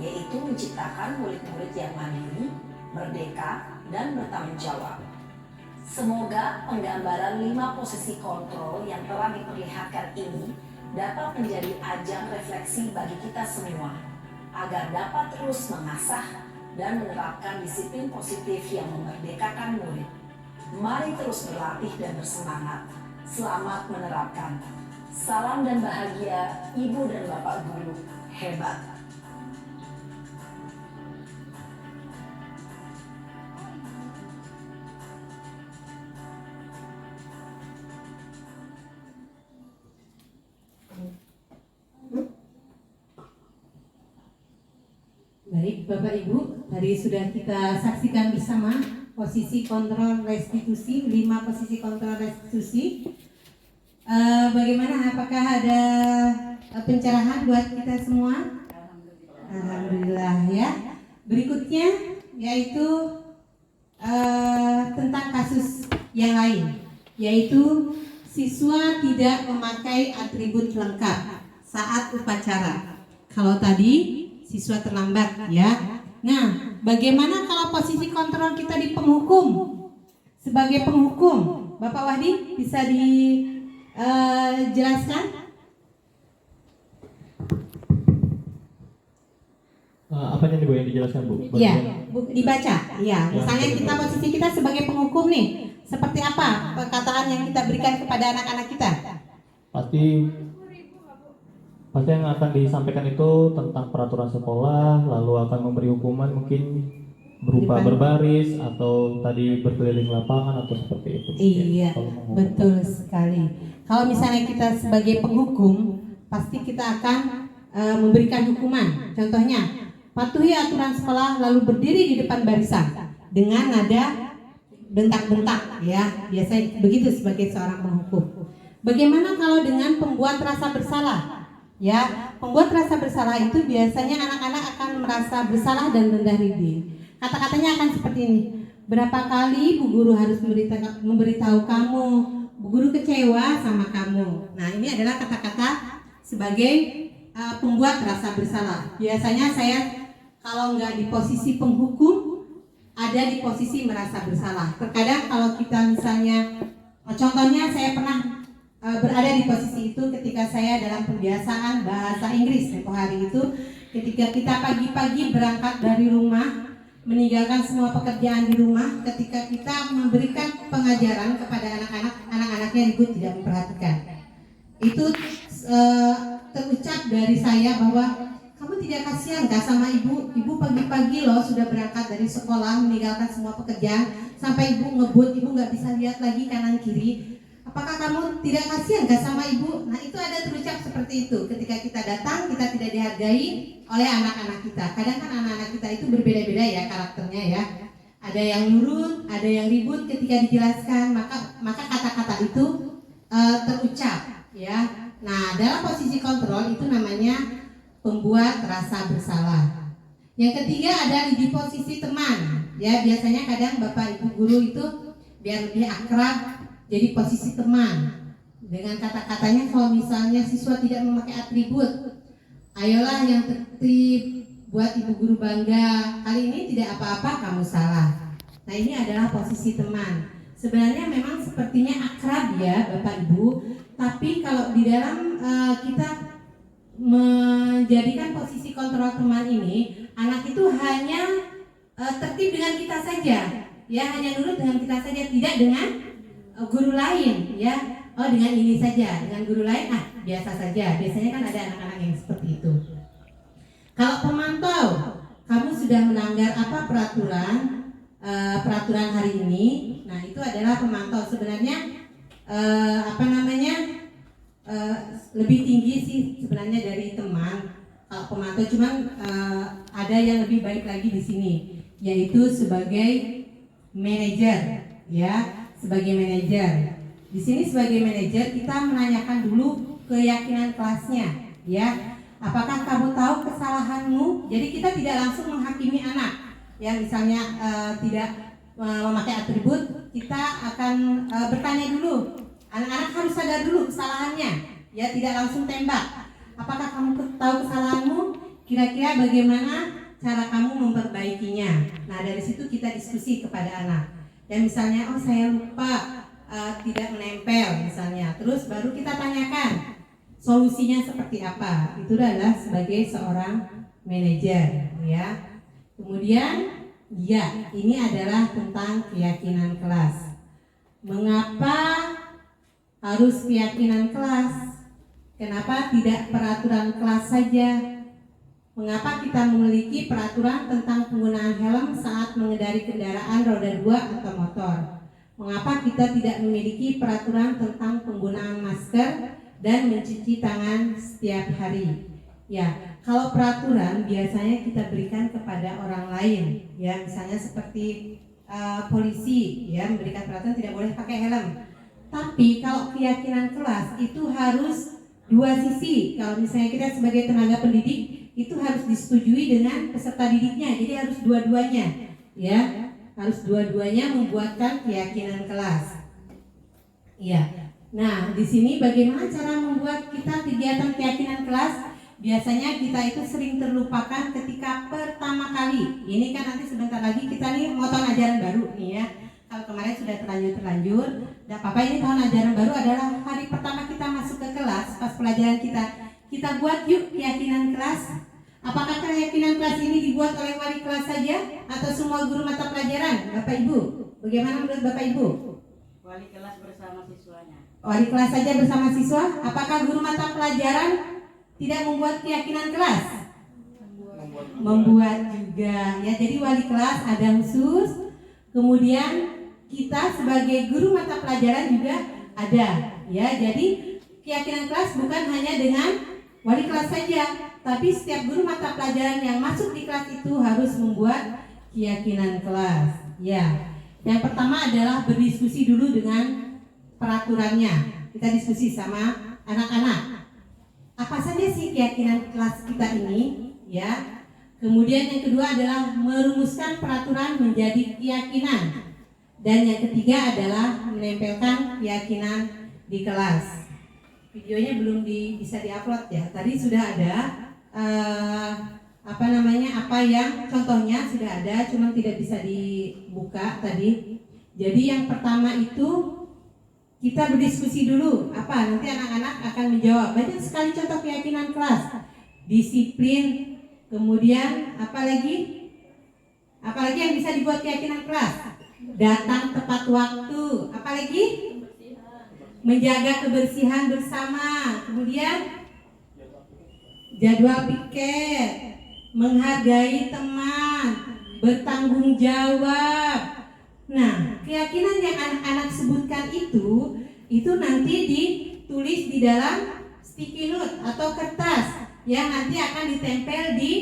yaitu menciptakan murid-murid yang mandiri, merdeka, dan bertanggung jawab. Semoga penggambaran 5 posisi kontrol yang telah diperlihatkan ini dapat menjadi ajang refleksi bagi kita semua, agar dapat terus mengasah dan menerapkan disiplin positif yang memerdekakan murid. Mari terus berlatih dan bersemangat. Selamat menerapkan. Salam dan bahagia, Ibu dan Bapak guru hebat. Baik, Bapak Ibu, tadi sudah kita saksikan bersama posisi kontrol restitusi, 5 posisi kontrol restitusi. Bagaimana? Apakah ada pencerahan buat kita semua? Alhamdulillah ya. Berikutnya yaitu tentang kasus yang lain, yaitu siswa tidak memakai atribut lengkap saat upacara. Kalau tadi siswa terlambat ya. Nah, bagaimana kalau posisi kontrol kita di penghukum? Sebagai penghukum, Bapak Wahdi bisa dijelaskan? Apanya nih Bu yang dijelaskan Bu? Iya, dibaca. Iya, misalnya kita posisi kita sebagai penghukum nih, seperti apa perkataan yang kita berikan kepada anak-anak kita? Pasti yang akan disampaikan itu tentang peraturan sekolah, lalu akan memberi hukuman mungkin berupa berbaris atau tadi berkeliling lapangan atau seperti itu. Iya, betul sekali. Kalau misalnya kita sebagai penghukum, pasti kita akan memberikan hukuman. Contohnya, patuhi aturan sekolah lalu berdiri di depan barisan dengan nada bentak-bentak ya. Biasanya begitu sebagai seorang penghukum. Bagaimana kalau dengan pembuat rasa bersalah? Ya, pembuat rasa bersalah itu biasanya anak-anak akan merasa bersalah dan rendah diri. Kata-katanya akan seperti ini. Berapa kali Bu Guru harus memberitahu kamu, Bu Guru kecewa sama kamu. Nah, ini adalah kata-kata sebagai pembuat rasa bersalah. Biasanya saya kalau nggak di posisi penghukum, ada di posisi merasa bersalah. Terkadang kalau kita misalnya, contohnya saya pernah berada di posisi itu ketika saya dalam pembiasaan bahasa Inggris tempo hari itu, ketika kita pagi-pagi berangkat dari rumah, meninggalkan semua pekerjaan di rumah, ketika kita memberikan pengajaran kepada anak-anaknya ibu tidak memperhatikan. Itu terucap dari saya bahwa kamu tidak kasihan kah sama ibu? Ibu pagi-pagi loh sudah berangkat dari sekolah, meninggalkan semua pekerjaan, sampai ibu ngebut, ibu nggak bisa lihat lagi kanan kiri. Apakah kamu tidak kasihan gak sama ibu? Nah, itu seperti itu. Ketika kita datang, kita tidak dihargai oleh anak-anak kita. Kadang kan anak-anak kita itu berbeda-beda ya karakternya ya. Ada yang nurut, ada yang ribut ketika dijelaskan, maka kata-kata itu terucap ya. Nah, dalam posisi kontrol itu namanya pembuat rasa bersalah. Yang ketiga ada di posisi teman. Ya, biasanya kadang Bapak Ibu guru itu biar lebih akrab jadi posisi teman. Dengan kata-katanya kalau misalnya siswa tidak memakai atribut, ayolah yang tertib, buat ibu guru bangga. Kali ini tidak apa-apa, kamu salah. Nah, ini adalah posisi teman. Sebenarnya memang sepertinya akrab ya Bapak Ibu, tapi kalau di dalam kita menjadikan posisi kontrol teman ini, anak itu hanya tertib dengan kita saja, ya, hanya nurut dengan kita saja, tidak dengan guru lain, ya. Oh, dengan ini saja, dengan guru lain, biasa saja. Biasanya kan ada anak-anak yang seperti itu. Kalau pemantau, kamu sudah melanggar apa peraturan hari ini? Nah, itu adalah pemantau. Sebenarnya lebih tinggi sih sebenarnya dari teman. Kalau pemantau, cuman ada yang lebih baik lagi di sini, yaitu sebagai manajer, ya, sebagai manajer. Di sini sebagai manajer kita menanyakan dulu keyakinan kelasnya, ya. Apakah kamu tahu kesalahanmu? Jadi kita tidak langsung menghakimi anak, ya. Misalnya tidak memakai atribut, kita akan bertanya dulu. Anak-anak harus sadar dulu kesalahannya, ya. Tidak langsung tembak. Apakah kamu tahu kesalahanmu? Kira-kira bagaimana cara kamu memperbaikinya? Nah, dari situ kita diskusi kepada anak. Ya, misalnya, oh saya lupa tidak menempel misalnya. Terus baru kita tanyakan solusinya seperti apa. Itu adalah sebagai seorang manajer, ya. Kemudian, ya, ini adalah tentang keyakinan kelas. Mengapa harus keyakinan kelas? Kenapa tidak peraturan kelas saja? Mengapa kita memiliki peraturan tentang penggunaan helm saat mengendari kendaraan roda 2 atau motor? Mengapa kita tidak memiliki peraturan tentang penggunaan masker dan mencuci tangan setiap hari? Ya, kalau peraturan biasanya kita berikan kepada orang lain, ya, misalnya seperti polisi, ya, memberikan peraturan tidak boleh pakai helm. Tapi kalau keyakinan kelas itu harus dua sisi. Kalau misalnya kita sebagai tenaga pendidik itu harus disetujui dengan peserta didiknya, jadi harus dua-duanya, ya. Harus dua-duanya membuatkan keyakinan kelas. Iya. Nah, di sini bagaimana cara membuat kita kegiatan keyakinan kelas? Biasanya kita itu sering terlupakan ketika pertama kali. Ini kan nanti sebentar lagi kita nih mau tahun ajaran baru nih ya. Kalau kemarin sudah terlanjur, tidak apa-apa, ini tahun ajaran baru adalah hari pertama kita masuk ke kelas, pas pelajaran kita buat yuk keyakinan kelas. Apakah keyakinan kelas ini dibuat oleh wali kelas saja atau semua guru mata pelajaran, Bapak Ibu? Bagaimana menurut Bapak Ibu? Wali kelas bersama siswanya. Wali kelas saja bersama siswa. Apakah guru mata pelajaran tidak membuat keyakinan kelas? Membuat juga. Ya, jadi wali kelas ada khusus. Kemudian kita sebagai guru mata pelajaran juga ada. Ya, jadi keyakinan kelas bukan hanya dengan wali kelas saja, tapi setiap guru mata pelajaran yang masuk di kelas itu harus membuat keyakinan kelas. Ya, yang pertama adalah berdiskusi dulu dengan peraturannya. Kita diskusi sama anak-anak. Apa saja sih keyakinan kelas kita ini? Ya. Kemudian yang kedua adalah merumuskan peraturan menjadi keyakinan. Dan yang ketiga adalah menempelkan keyakinan di kelas. Videonya belum bisa diupload ya. Tadi sudah ada apa yang contohnya sudah ada, cuma tidak bisa dibuka tadi. Jadi yang pertama itu kita berdiskusi dulu. Nanti anak-anak akan menjawab. Banyak sekali contoh keyakinan kelas. Disiplin, kemudian apalagi yang bisa dibuat keyakinan kelas? Datang tepat waktu. Apalagi? Menjaga kebersihan bersama. Kemudian jadwal piket, menghargai teman, bertanggung jawab. Nah, keyakinan yang anak-anak sebutkan itu nanti ditulis di dalam sticky note atau kertas yang nanti akan ditempel di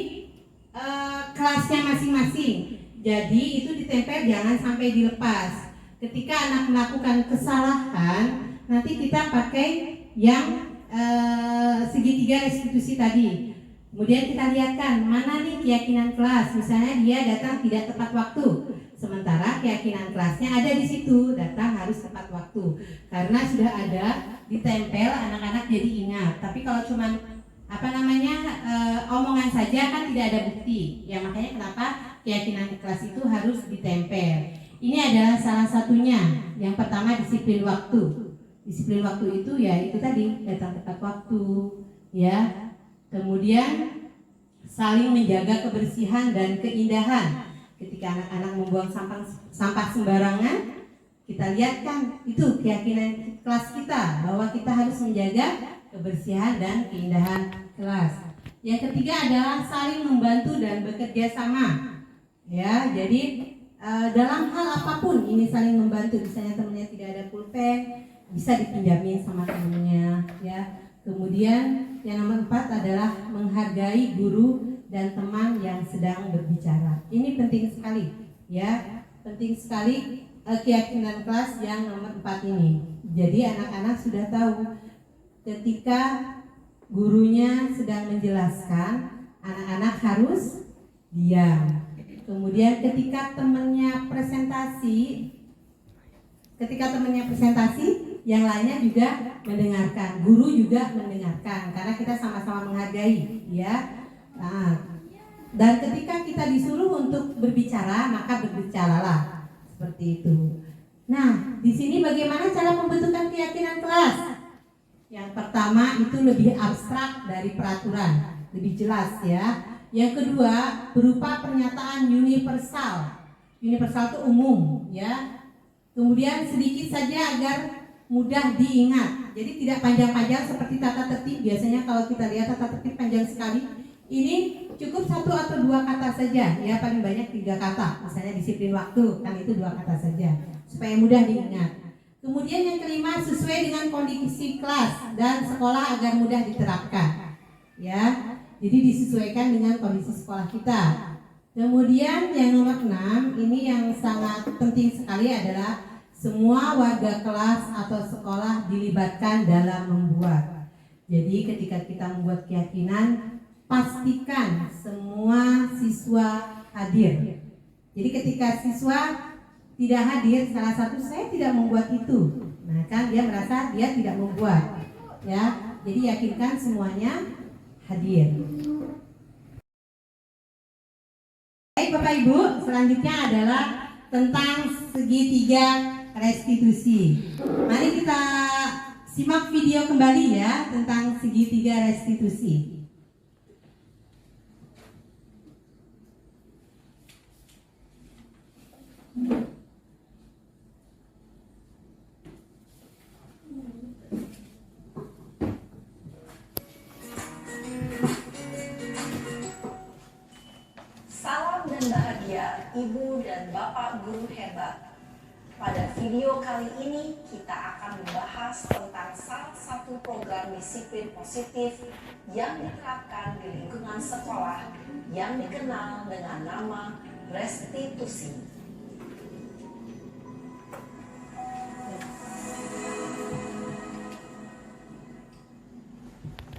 kelasnya masing-masing. Jadi itu ditempel, jangan sampai dilepas. Ketika anak melakukan kesalahan, nanti kita pakai yang segitiga restitusi tadi. Kemudian kita lihatkan mana nih keyakinan kelas. Misalnya dia datang tidak tepat waktu, sementara keyakinan kelasnya ada di situ, datang harus tepat waktu. Karena sudah ada ditempel, anak-anak jadi ingat. Tapi kalau cuman omongan saja kan tidak ada bukti. Ya makanya kenapa keyakinan kelas itu harus ditempel. Ini adalah salah satunya. Yang pertama disiplin waktu. Disiplin waktu itu ya itu tadi, datang tepat waktu, ya. Kemudian saling menjaga kebersihan dan keindahan. Ketika anak-anak membuang sampah sembarangan, kita lihatkan itu keyakinan kelas kita bahwa kita harus menjaga kebersihan dan keindahan kelas. Yang ketiga adalah saling membantu dan bekerja sama. Ya, jadi dalam hal apapun ini saling membantu. Misalnya temannya tidak ada pulpen, bisa dipinjamin sama temannya, ya. Kemudian yang nomor 4 adalah menghargai guru dan teman yang sedang berbicara. Ini penting sekali, ya. Penting sekali keyakinan kelas yang nomor 4 ini. Jadi anak-anak sudah tahu ketika gurunya sedang menjelaskan, anak-anak harus diam. Kemudian ketika temannya presentasi, yang lainnya juga mendengarkan, guru juga mendengarkan, karena kita sama-sama menghargai, ya. Nah, dan ketika kita disuruh untuk berbicara, maka berbicaralah, seperti itu. Nah, di sini bagaimana cara pembentukan keyakinan kelas? Yang pertama itu lebih abstrak dari peraturan, lebih jelas, ya. Yang kedua berupa pernyataan universal. Universal itu umum, ya. Kemudian sedikit saja agar mudah diingat. Jadi tidak panjang-panjang seperti tata tertib. Biasanya kalau kita lihat tata tertib panjang sekali. Ini cukup 1 atau 2 kata saja, ya, paling banyak 3 kata. Misalnya disiplin waktu, kan itu 2 kata saja, supaya mudah diingat. Kemudian yang kelima, sesuai dengan kondisi kelas dan sekolah agar mudah diterapkan, ya. Jadi disesuaikan dengan kondisi sekolah kita. Kemudian yang nomor 6, ini yang sangat penting sekali adalah semua warga kelas atau sekolah dilibatkan dalam membuat. Jadi ketika kita membuat keyakinan, pastikan semua siswa hadir. Jadi ketika siswa tidak hadir, salah satu saya tidak membuat itu, nah kan dia merasa dia tidak membuat, ya. Jadi yakinkan semuanya hadir. Baik Bapak Ibu, selanjutnya adalah tentang segitiga restitusi. Mari kita simak video kembali, ya, tentang segitiga restitusi. Salam dan bahagia Ibu dan Bapak guru hebat. Pada video kali ini kita akan membahas tentang salah satu program disiplin positif yang diterapkan di lingkungan sekolah yang dikenal dengan nama restitusi.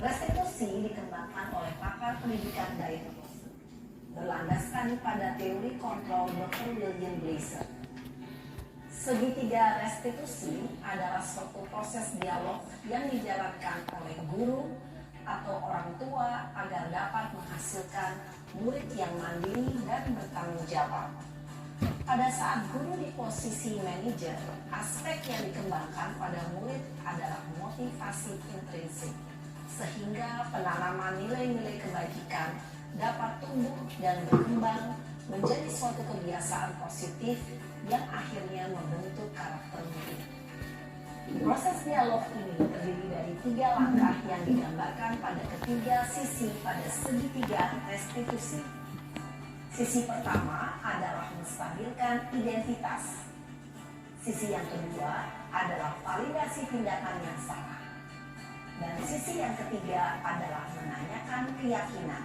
Restitusi dikembangkan oleh pakar pendidikan Dayton, berlandaskan pada teori kontrol Dr. William Blaser. Segitiga restitusi adalah suatu proses dialog yang dijalankan oleh guru atau orang tua agar dapat menghasilkan murid yang mandiri dan bertanggung jawab. Pada saat guru di posisi manajer, aspek yang dikembangkan pada murid adalah motivasi intrinsik, sehingga penanaman nilai-nilai kebajikan dapat tumbuh dan berkembang menjadi suatu kebiasaan positif yang akhirnya membentuk karakter murid. Proses dialog ini terdiri dari 3 langkah yang digambarkan pada ketiga sisi pada segitiga restitusi. Sisi pertama adalah menstabilkan identitas. Sisi yang kedua adalah validasi tindakan yang salah. Dan sisi yang ketiga adalah menanyakan keyakinan.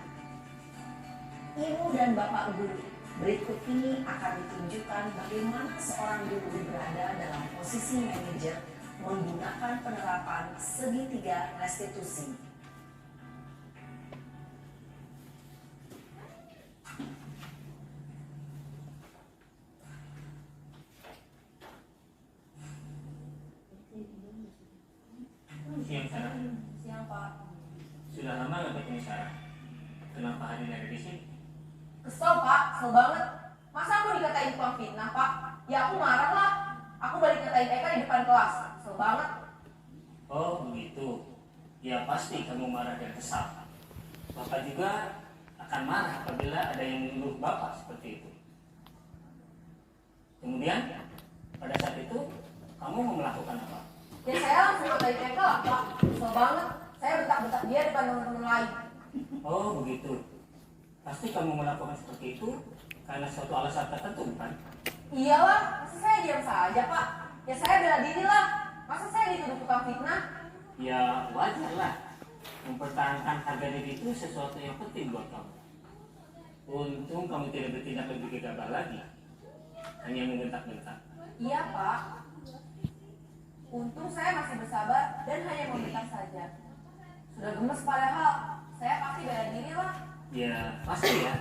Ibu dan Bapak guru, berikut ini akan ditunjukkan bagaimana seorang guru berada dalam posisi manajer menggunakan penerapan segitiga restitusi. Siang Sarah. Siang Pak. Sudah lama nggak ketemu Sarah? Kenapa hari ini ada di sini? Kesel Pak, kesel banget. Masa aku dikatain tukang fitnah Pak? Ya aku marah lah. Aku balik katain Eka di depan kelas. Kesel banget. Oh begitu. Ya pasti kamu marah dan kesal. Bapak juga akan marah apabila ada yang menuduh Bapak seperti itu. Kemudian pada saat itu kamu mau melakukan apa? Ya saya langsung katain Eka lah Pak. Kesel banget. Saya bentak-bentak dia depan teman-teman lain. Oh begitu. Pasti kamu melakukan seperti itu karena suatu alasan tertentu, bukan? Iyalah, masa saya diam saja Pak? Ya saya bela diri lah. Masa saya dituduh tukang fitnah? Ya wajar lah. Mempertahankan harga diri itu sesuatu yang penting buat kamu. Untung kamu tidak bertindak lebih gegabah lagi. Hanya membentak-bentak. Iya Pak. Untung saya masih bersabar dan hanya membentak saja. Sudah gemes padahal. Saya pasti bela diri lah. Ya pasti ya.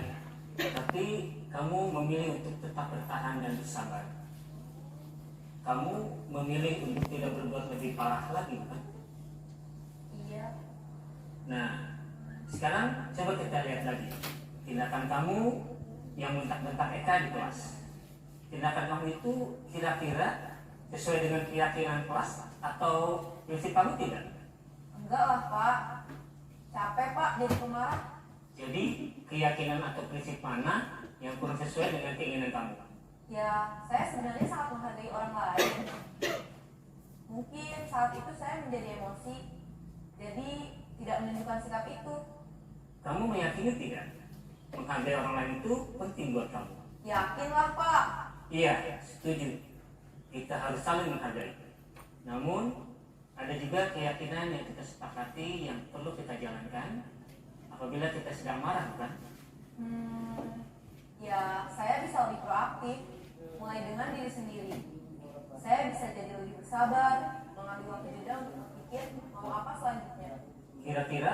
Tapi kamu memilih untuk tetap bertahan dan bersabar. Kamu memilih untuk tidak berbuat lebih parah lagi, bukan? Iya. Nah, sekarang coba kita lihat lagi tindakan kamu yang bentak-bentak Eka di kelas. Tindakan kamu itu kira-kira sesuai dengan keyakinan kelas atau prinsip kamu tidak? Enggak lah Pak. Capek Pak jadi pemarah. Jadi keyakinan atau prinsip mana yang kurang sesuai dengan keinginan kamu? Ya, saya sebenarnya sangat menghargai orang lain. Mungkin saat itu saya menjadi emosi, jadi tidak menunjukkan sikap itu. Kamu meyakini tidak? Menghargai orang lain itu penting buat kamu. Yakinlah Pak. Iya, setuju. Kita harus saling menghargai. Namun, ada juga keyakinan yang kita sepakati yang perlu kita jalankan apabila kita sedang marah, bukan? Ya, saya bisa lebih proaktif, mulai dengan diri sendiri. Saya bisa jadi lebih bersabar, mengambil waktu jeda untuk berpikir mau apa selanjutnya. Kira-kira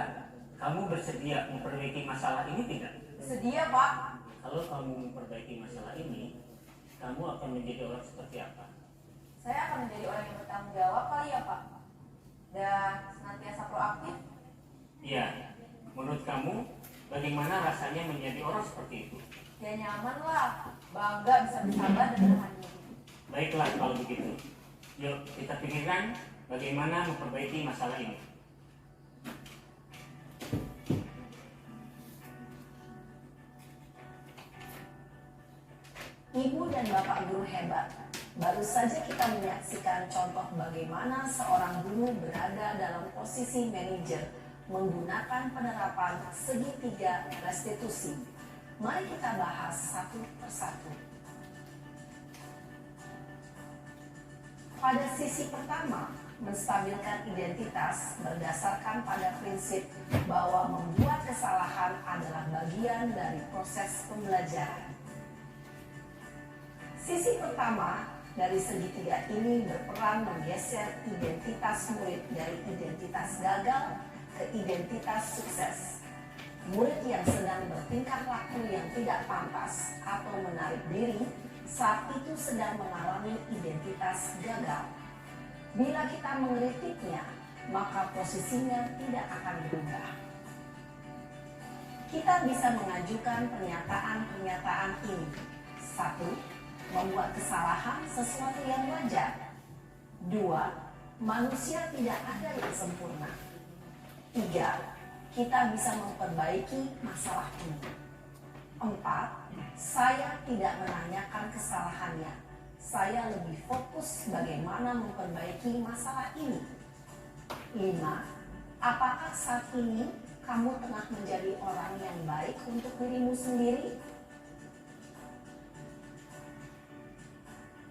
kamu bersedia memperbaiki masalah ini tidak? Sedia Pak. Kalau kamu memperbaiki masalah ini, kamu akan menjadi orang seperti apa? Saya akan menjadi orang yang bertanggung jawab kali ya Pak. Dan senantiasa proaktif. Iya, menurut kamu bagaimana rasanya menjadi orang seperti itu? Ya nyaman lah, bangga bisa bersabar dan menahan diri. Baiklah kalau begitu. Yuk kita pikirkan bagaimana memperbaiki masalah ini. Ibu dan Bapak guru hebat. Baru saja kita menyaksikan contoh bagaimana seorang guru berada dalam posisi manajer menggunakan penerapan segitiga restitusi. Mari kita bahas satu persatu. Pada sisi pertama, menstabilkan identitas berdasarkan pada prinsip bahwa membuat kesalahan adalah bagian dari proses pembelajaran. Sisi pertama dari segitiga ini berperan menggeser identitas murid dari identitas gagal ke identitas sukses. Murid yang sedang bertingkah laku yang tidak pantas atau menarik diri saat itu sedang mengalami identitas gagal. Bila kita mengkritiknya, maka posisinya tidak akan berubah. Kita bisa mengajukan pernyataan-pernyataan ini. 1. Membuat kesalahan sesuatu yang wajar. 2. Manusia tidak ada yang sempurna. 3. Kita bisa memperbaiki masalah ini. 4. Saya tidak menanyakan kesalahannya. Saya lebih fokus bagaimana memperbaiki masalah ini. 5. Apakah saat ini kamu tengah menjadi orang yang baik untuk dirimu sendiri?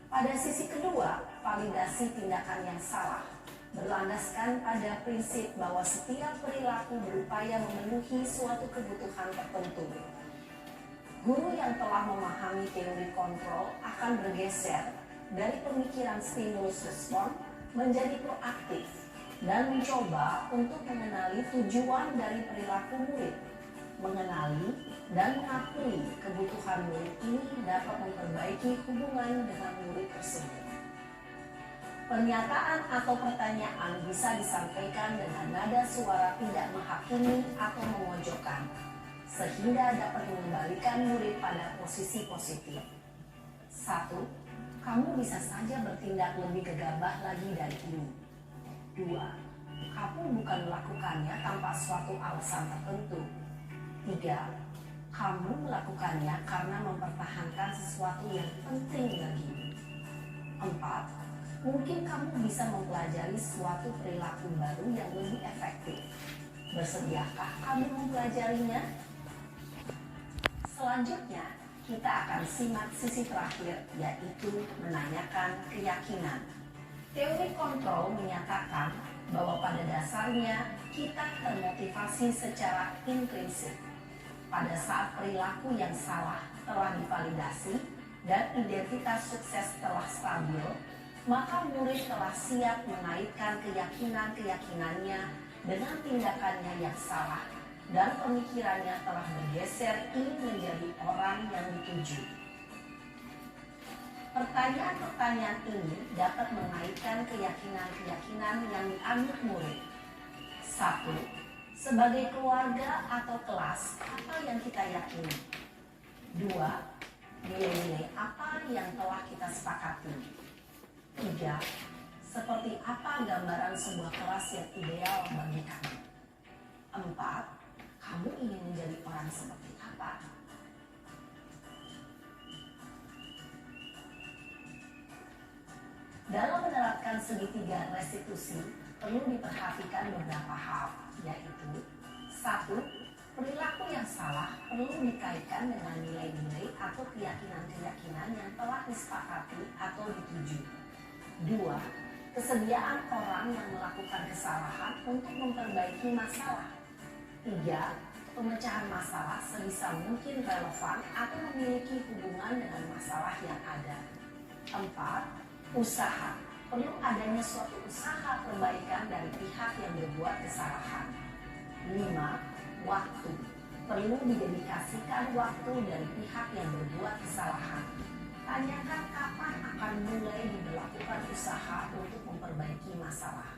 Pada sisi kedua, validasi tindakan yang salah. berlandaskan pada prinsip bahwa setiap perilaku berupaya memenuhi suatu kebutuhan tertentu. Guru yang telah memahami teori kontrol akan bergeser dari pemikiran stimulus respon menjadi proaktif dan mencoba untuk mengenali tujuan dari perilaku murid. Mengenali dan mengakui kebutuhan murid ini dapat memperbaiki hubungan dengan murid tersebut. Pernyataan atau pertanyaan bisa disampaikan dengan nada suara tidak menghakimi atau memojokkan, sehingga dapat mengembalikan murid pada posisi positif. 1. Kamu bisa saja bertindak lebih gegabah lagi dari ini. 2. Kamu bukan melakukannya tanpa suatu alasan tertentu. 3. Kamu melakukannya karena mempertahankan sesuatu yang penting bagimu. 4. Mungkin kamu bisa mempelajari suatu perilaku baru yang lebih efektif. Bersediakah kamu mempelajarinya? Selanjutnya, kita akan simak sisi terakhir, yaitu menanyakan keyakinan. Teori kontrol menyatakan bahwa pada dasarnya kita termotivasi secara intrinsik. Pada saat perilaku yang salah telah divalidasi dan identitas sukses telah stabil, maka murid telah siap mengaitkan keyakinan-keyakinannya dengan tindakannya yang salah dan pemikirannya telah bergeser ingin menjadi orang yang dituju. Pertanyaan-pertanyaan ini dapat mengaitkan keyakinan-keyakinan yang dianut murid. 1. Sebagai keluarga atau kelas, apa yang kita yakini? 2. Nilai-nilai apa yang telah kita sepakati? 3. Seperti apa gambaran sebuah kelas yang ideal bagi kamu? 4. Kamu ingin menjadi orang seperti apa? Dalam menerapkan segitiga restitusi, perlu diperhatikan beberapa hal, yaitu 1. Perilaku yang salah perlu dikaitkan dengan nilai-nilai atau keyakinan-keyakinan yang telah disepakati atau dituju. 2. Kesediaan orang yang melakukan kesalahan untuk memperbaiki masalah. 3. Pemecahan masalah sebisa mungkin relevan atau memiliki hubungan dengan masalah yang ada. 4. Usaha. Perlu adanya suatu usaha perbaikan dari pihak yang berbuat kesalahan. 5. Waktu. Perlu didedikasikan waktu dari pihak yang berbuat kesalahan. Tanyakan kapan akan mulai diberlakukan usaha untuk memperbaiki masalah.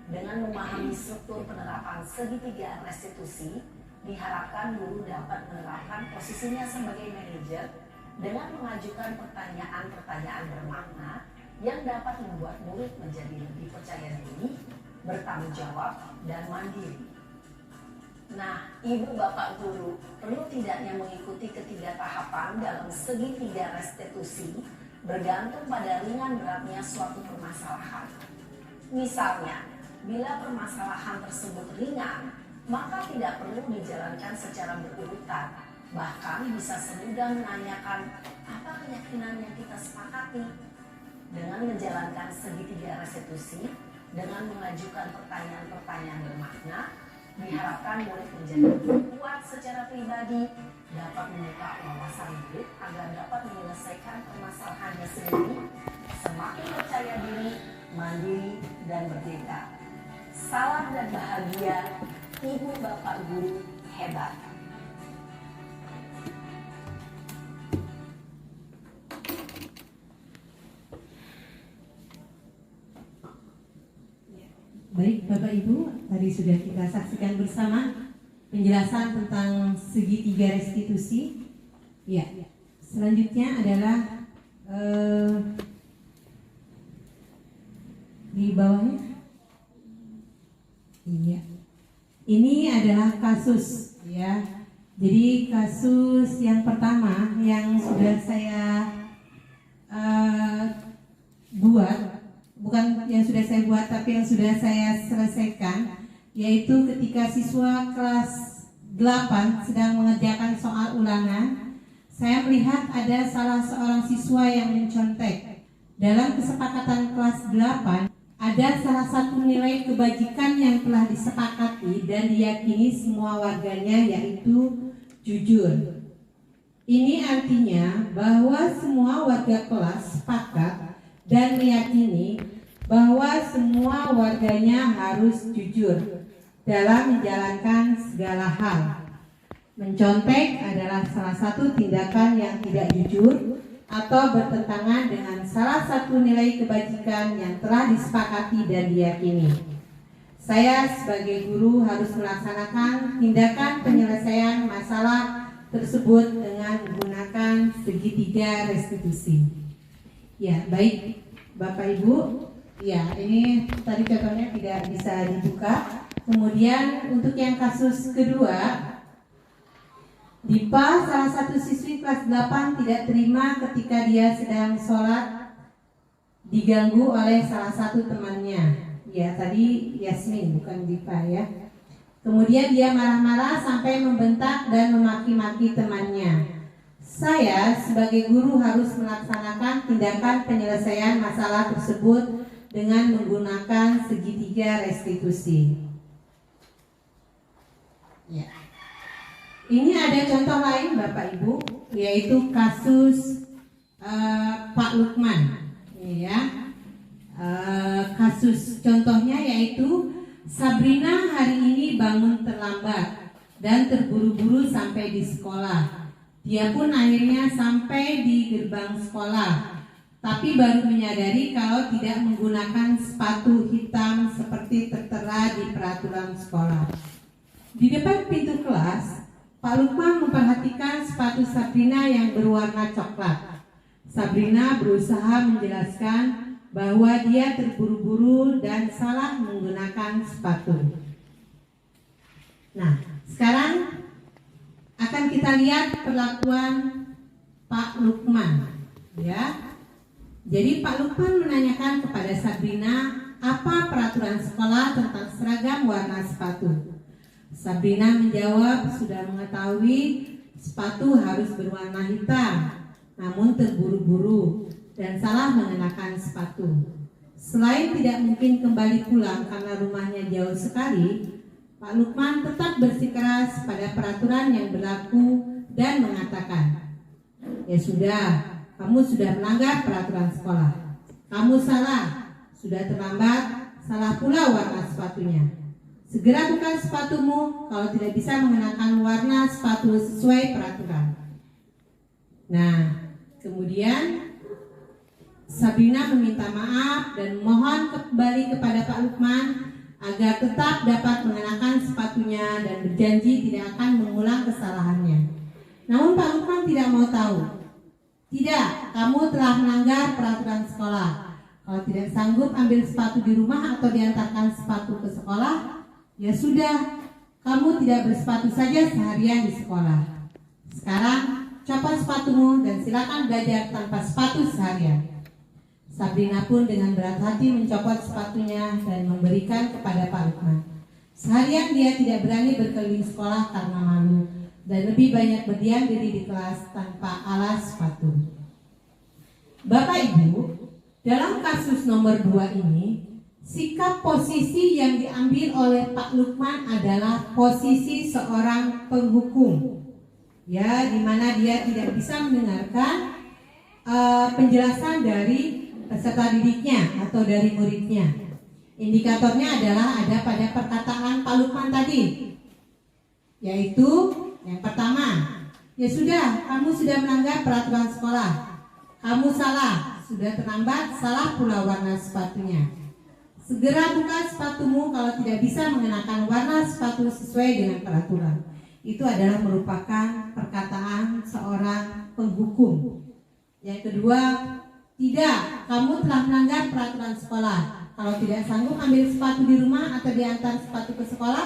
Dengan memahami struktur penerapan segitiga restitusi, diharapkan guru dapat menerapkan posisinya sebagai manajer dengan mengajukan pertanyaan-pertanyaan bermakna yang dapat membuat murid menjadi lebih percaya diri, bertanggung jawab, dan mandiri. Nah, Ibu Bapak Guru, perlu tidaknya mengikuti ketiga tahapan dalam segitiga restitusi bergantung pada ringan beratnya suatu permasalahan. Misalnya, bila permasalahan tersebut ringan, maka tidak perlu dijalankan secara berurutan. Bahkan bisa semudah menanyakan apa keyakinan yang kita sepakati. Dengan menjalankan segitiga restitusi, dengan mengajukan pertanyaan-pertanyaan bermakna, diharapkan murid menjadi lebih kuat secara pribadi, dapat membuka wawasan murid agar dapat menyelesaikan permasalahannya sendiri, semakin percaya diri, mandiri, dan merdeka. Salam dan bahagia, Ibu Bapak Guru hebat. Baik Bapak Ibu, tadi sudah kita saksikan bersama penjelasan tentang segitiga restitusi. Ya, selanjutnya adalah di bawahnya. Iya, ini adalah kasus ya. Jadi kasus yang pertama yang sudah saya buat. Bukan yang sudah saya buat, tapi yang sudah saya selesaikan, yaitu ketika siswa kelas 8 sedang mengerjakan soal ulangan, saya melihat ada salah seorang siswa yang mencontek. Dalam kesepakatan kelas 8, ada salah satu nilai kebajikan yang telah disepakati dan diyakini semua warganya, yaitu jujur. Ini artinya bahwa semua warga kelas sepakat dan meyakini bahwa semua warganya harus jujur dalam menjalankan segala hal. Mencontek adalah salah satu tindakan yang tidak jujur atau bertentangan dengan salah satu nilai kebajikan yang telah disepakati dan diyakini. Saya sebagai guru harus melaksanakan tindakan penyelesaian masalah tersebut dengan menggunakan segitiga restitusi. Ya, baik Bapak Ibu. Ya, ini tadi contohnya tidak bisa dibuka. Kemudian untuk yang kasus kedua, Dipa, salah satu siswi kelas 8 tidak terima ketika dia sedang sholat diganggu oleh salah satu temannya. Ya, tadi Yasmin bukan Dipa ya. Kemudian dia marah-marah sampai membentak dan memaki-maki temannya. Saya sebagai guru harus melaksanakan tindakan penyelesaian masalah tersebut dengan menggunakan segitiga restitusi. Ya. Ini ada contoh lain Bapak Ibu, yaitu kasus Pak Lukman. Ya. Kasus contohnya yaitu Sabrina hari ini bangun terlambat dan terburu-buru sampai di sekolah. Dia pun akhirnya sampai di gerbang sekolah, tapi baru menyadari kalau tidak menggunakan sepatu hitam seperti tertera di peraturan sekolah. Di depan pintu kelas, Pak Lukman memperhatikan sepatu Sabrina yang berwarna coklat. Sabrina berusaha menjelaskan bahwa dia terburu-buru dan salah menggunakan sepatu. Nah, sekarang akan kita lihat perlakuan Pak Lukman, ya. Jadi Pak Lukman menanyakan kepada Sabrina apa peraturan sekolah tentang seragam warna sepatu. Sabrina menjawab sudah mengetahui sepatu harus berwarna hitam, namun terburu-buru dan salah mengenakan sepatu. Selain tidak mungkin kembali pulang karena rumahnya jauh sekali, Pak Lukman tetap bersikeras pada peraturan yang berlaku dan mengatakan, ya sudah, kamu sudah melanggar peraturan sekolah. Kamu salah, sudah terlambat, salah pula warna sepatunya. Segera buka sepatumu kalau tidak bisa mengenakan warna sepatu sesuai peraturan. Nah, kemudian Sabrina meminta maaf dan mohon kembali kepada Pak Lukman agar tetap dapat mengenakan sepatunya dan berjanji tidak akan mengulang kesalahannya. Namun Pak Lukman tidak mau tahu. Tidak, kamu telah melanggar peraturan sekolah. Kalau tidak sanggup ambil sepatu di rumah atau diantarkan sepatu ke sekolah, ya sudah, kamu tidak bersepatu saja seharian di sekolah. Sekarang copot sepatumu dan silakan belajar tanpa sepatu seharian. Sabrina pun dengan berat hati mencopot sepatunya dan memberikan kepada Pak Lukman. Seharian dia tidak berani berkeliling sekolah karena malu dan lebih banyak berdiam diri di kelas tanpa alas sepatu. Bapak Ibu, dalam kasus nomor 2 ini, sikap posisi yang diambil oleh Pak Lukman adalah posisi seorang penghukum. Ya, di mana dia tidak bisa mendengarkan penjelasan dari peserta didiknya atau dari muridnya. Indikatornya adalah ada pada perkataan Pak Lukman tadi, yaitu yang pertama, ya sudah, kamu sudah melanggar peraturan sekolah. Kamu salah, sudah terlambat, salah pula warna sepatunya. Segera buka sepatumu kalau tidak bisa mengenakan warna sepatu sesuai dengan peraturan. Itu adalah merupakan perkataan seorang penghukum. Yang kedua, tidak, kamu telah melanggar peraturan sekolah. Kalau tidak sanggup ambil sepatu di rumah atau diantar sepatu ke sekolah,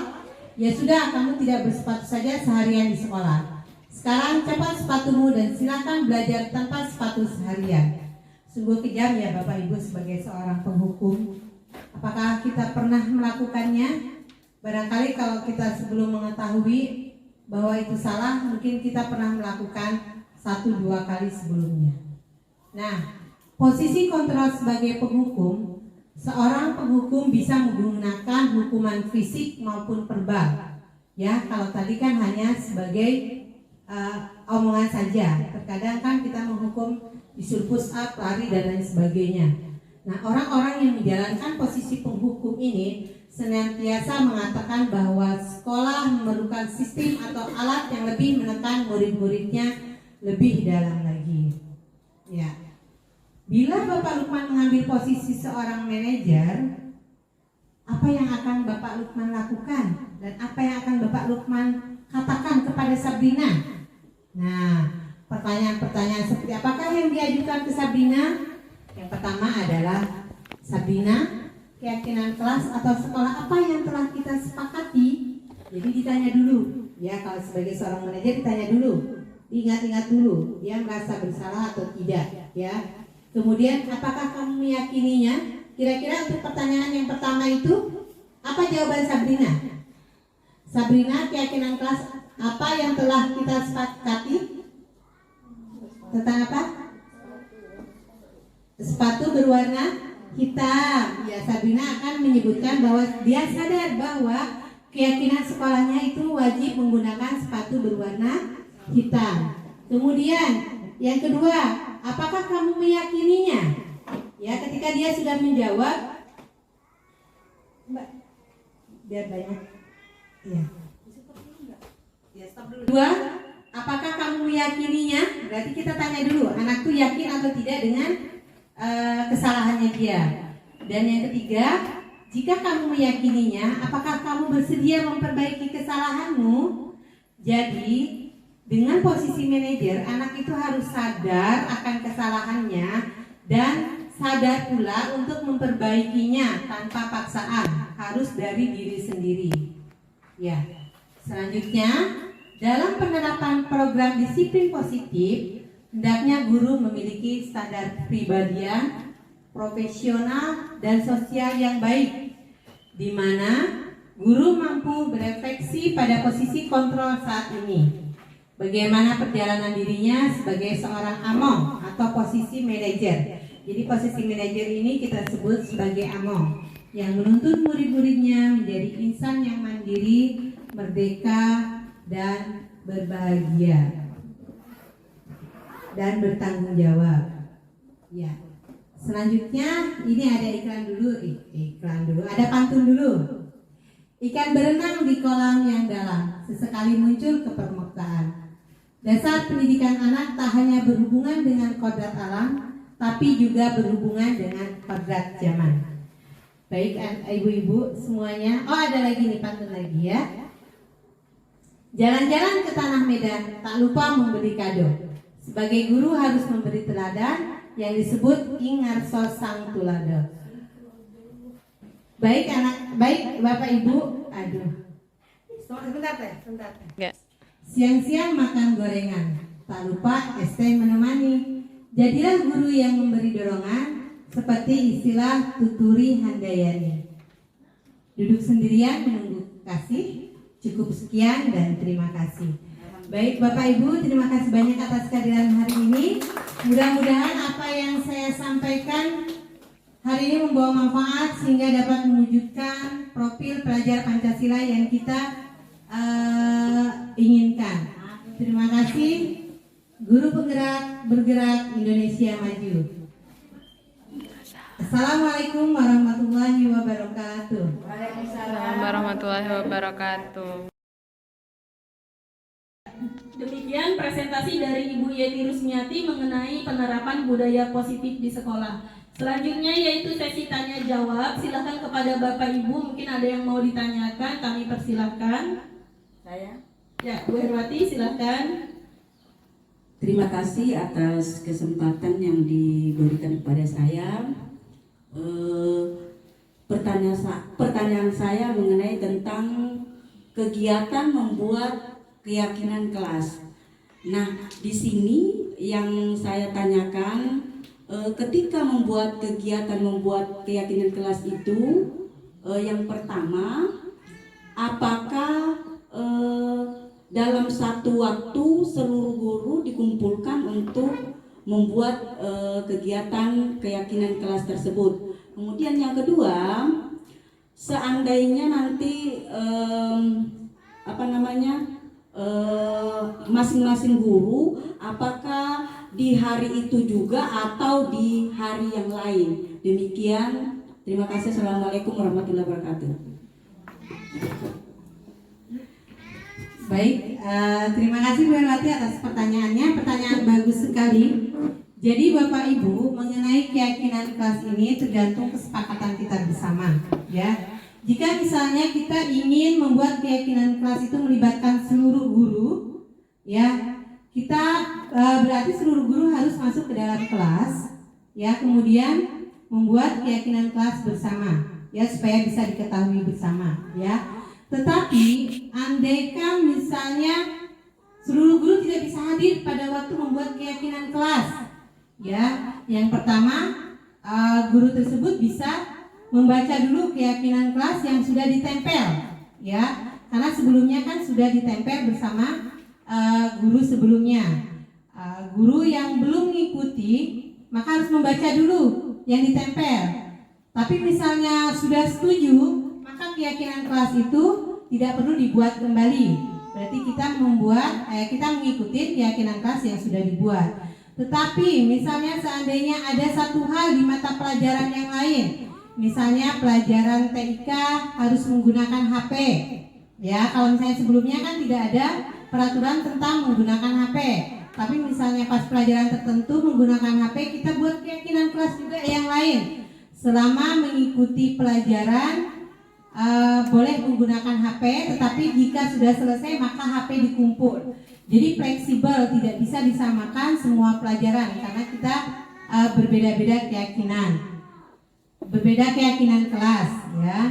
ya sudah, kamu tidak bersepatu saja seharian di sekolah. Sekarang cepat sepatumu dan silakan belajar tanpa sepatu seharian. Sungguh kejam ya Bapak Ibu sebagai seorang penghukum. Apakah kita pernah melakukannya? Barangkali kalau kita sebelum mengetahui bahwa itu salah, mungkin kita pernah melakukan 1-2 kali sebelumnya. Nah, posisi kontrol sebagai penghukum seorang penghukum bisa menggunakan hukuman fisik maupun verbal. Ya, kalau tadi kan hanya sebagai omongan saja. Terkadang kan kita menghukum disuruh push up, lari dan lain sebagainya. Nah, orang-orang yang menjalankan posisi penghukum ini senantiasa mengatakan bahwa sekolah memerlukan sistem atau alat yang lebih menekan murid-muridnya lebih dalam lagi. Ya. Bila Bapak Lukman mengambil posisi seorang manajer, apa yang akan Bapak Lukman lakukan dan apa yang akan Bapak Lukman katakan kepada Sabrina? Nah, pertanyaan-pertanyaan seperti apakah yang diajukan ke Sabrina? Yang pertama adalah, Sabrina, keyakinan kelas atau sekolah apa yang telah kita sepakati? Jadi ditanya dulu, ya, kalau sebagai seorang manajer ditanya dulu, diingat-ingat dulu, dia merasa bersalah atau tidak, ya. Kemudian apakah kamu meyakininya? Kira-kira untuk pertanyaan yang pertama itu, apa jawaban Sabrina? Sabrina, keyakinan kelas apa yang telah kita sepakati? Tentang apa? Sepatu berwarna hitam. Ya, Sabrina akan menyebutkan bahwa dia sadar bahwa keyakinan sekolahnya itu wajib menggunakan sepatu berwarna hitam. Kemudian yang kedua, apakah kamu meyakininya? Ya, ketika dia sudah menjawab, Mbak, biar banyak. Ya. Ya, stop dulu. Dua, apakah kamu meyakininya? Berarti kita tanya dulu, anak tuh yakin atau tidak dengan kesalahannya dia. Dan yang ketiga, jika kamu meyakininya, apakah kamu bersedia memperbaiki kesalahanmu? Jadi dengan posisi manajer, anak itu harus sadar akan kesalahannya dan sadar pula untuk memperbaikinya tanpa paksaan, harus dari diri sendiri. Ya. Selanjutnya, dalam penerapan program disiplin positif, hendaknya guru memiliki standar kepribadian, profesional dan sosial yang baik, di mana guru mampu berefleksi pada posisi kontrol saat ini. Bagaimana perjalanan dirinya sebagai seorang among atau posisi manajer. Jadi posisi manajer ini kita sebut sebagai among, yang menuntun murid-muridnya menjadi insan yang mandiri, merdeka, dan berbahagia dan bertanggung jawab. Ya. Selanjutnya ini ada iklan dulu, ada pantun dulu. Ikan berenang di kolam yang dalam, sesekali muncul ke permukaan. Dasar pendidikan anak tak hanya berhubungan dengan kodrat alam, tapi juga berhubungan dengan kodrat zaman. Baik ibu-ibu semuanya. Oh, ada lagi nih pantun lagi ya. Jalan-jalan ke tanah Medan, tak lupa memberi kado. Sebagai guru harus memberi teladan yang disebut ingarso sang tulado. Baik Bapak Ibu, sebentar teh. Siang-siang makan gorengan, tak lupa es teh menemani. Jadilah guru yang memberi dorongan, seperti istilah Tuturi Handayani. Duduk sendirian menunggu kasih, cukup sekian dan terima kasih. Baik Bapak Ibu, terima kasih banyak atas kehadiran hari ini. Mudah-mudahan apa yang saya sampaikan hari ini membawa manfaat sehingga dapat mewujudkan profil pelajar Pancasila yang kita inginkan. Terima kasih. Guru penggerak bergerak Indonesia maju. Assalamualaikum warahmatullahi wabarakatuh. Waalaikumsalam warahmatullahi wabarakatuh. Demikian presentasi dari Ibu Yeni Rusmiati mengenai penerapan budaya positif di sekolah. Selanjutnya yaitu sesi tanya jawab. Silakan kepada Bapak Ibu, mungkin ada yang mau ditanyakan, kami persilahkan. Saya? Ya, Bu Herwati silakan. Terima kasih atas kesempatan yang diberikan kepada saya. Pertanyaan saya mengenai tentang kegiatan membuat keyakinan kelas. Nah, di sini yang saya tanyakan, ketika membuat kegiatan membuat keyakinan kelas itu, yang pertama, apakah dalam satu waktu seluruh guru dikumpulkan untuk membuat kegiatan keyakinan kelas tersebut? kemudian yang kedua, seandainya nanti masing-masing guru, apakah di hari itu juga atau di hari yang lain? Demikian, terima kasih. Assalamualaikum warahmatullahi wabarakatuh. Baik, terima kasih Bu Herwati atas pertanyaannya. Pertanyaan bagus sekali. Jadi Bapak Ibu, mengenai keyakinan kelas ini tergantung kesepakatan kita bersama, ya. Jika misalnya kita ingin membuat keyakinan kelas itu melibatkan seluruh guru, ya, kita berarti seluruh guru harus masuk ke dalam kelas, ya, kemudian membuat keyakinan kelas bersama, ya, supaya bisa diketahui bersama, ya. Tetapi andaikan misalnya seluruh guru tidak bisa hadir pada waktu membuat keyakinan kelas, ya, yang pertama guru tersebut bisa membaca dulu keyakinan kelas yang sudah ditempel, ya, karena sebelumnya kan sudah ditempel bersama guru sebelumnya. Guru yang belum mengikuti maka harus membaca dulu yang ditempel. Tapi misalnya sudah setuju, maka keyakinan kelas itu tidak perlu dibuat kembali. Berarti kita mengikuti keyakinan kelas yang sudah dibuat. Tetapi misalnya seandainya ada satu hal di mata pelajaran yang lain, misalnya pelajaran TIK harus menggunakan HP, ya, kalau misalnya sebelumnya kan tidak ada peraturan tentang menggunakan HP, tapi misalnya pas pelajaran tertentu menggunakan HP, kita buat keyakinan kelas juga yang lain. Selama mengikuti pelajaran boleh menggunakan HP, tetapi jika sudah selesai maka HP dikumpul. Jadi fleksibel, tidak bisa disamakan semua pelajaran karena kita berbeda-beda keyakinan. Berbeda keyakinan kelas, ya.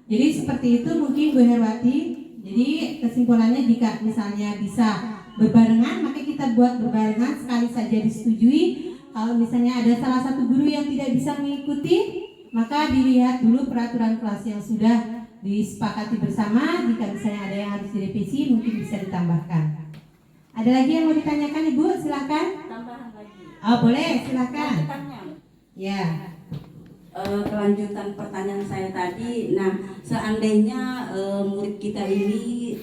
Jadi seperti itu mungkin Bu Herwati. Jadi kesimpulannya, jika misalnya bisa berbarengan, maka kita buat berbarengan, sekali saja disetujui. Kalau misalnya ada salah satu guru yang tidak bisa mengikuti, maka dilihat dulu peraturan kelas yang sudah disepakati bersama. Jika misalnya ada yang harus direvisi, mungkin bisa ditambahkan. Ada lagi yang mau ditanyakan Ibu? Silakan. Tambahan lagi. Oh, boleh, silakan. Ya. Kelanjutan pertanyaan saya tadi. Nah, seandainya murid kita ini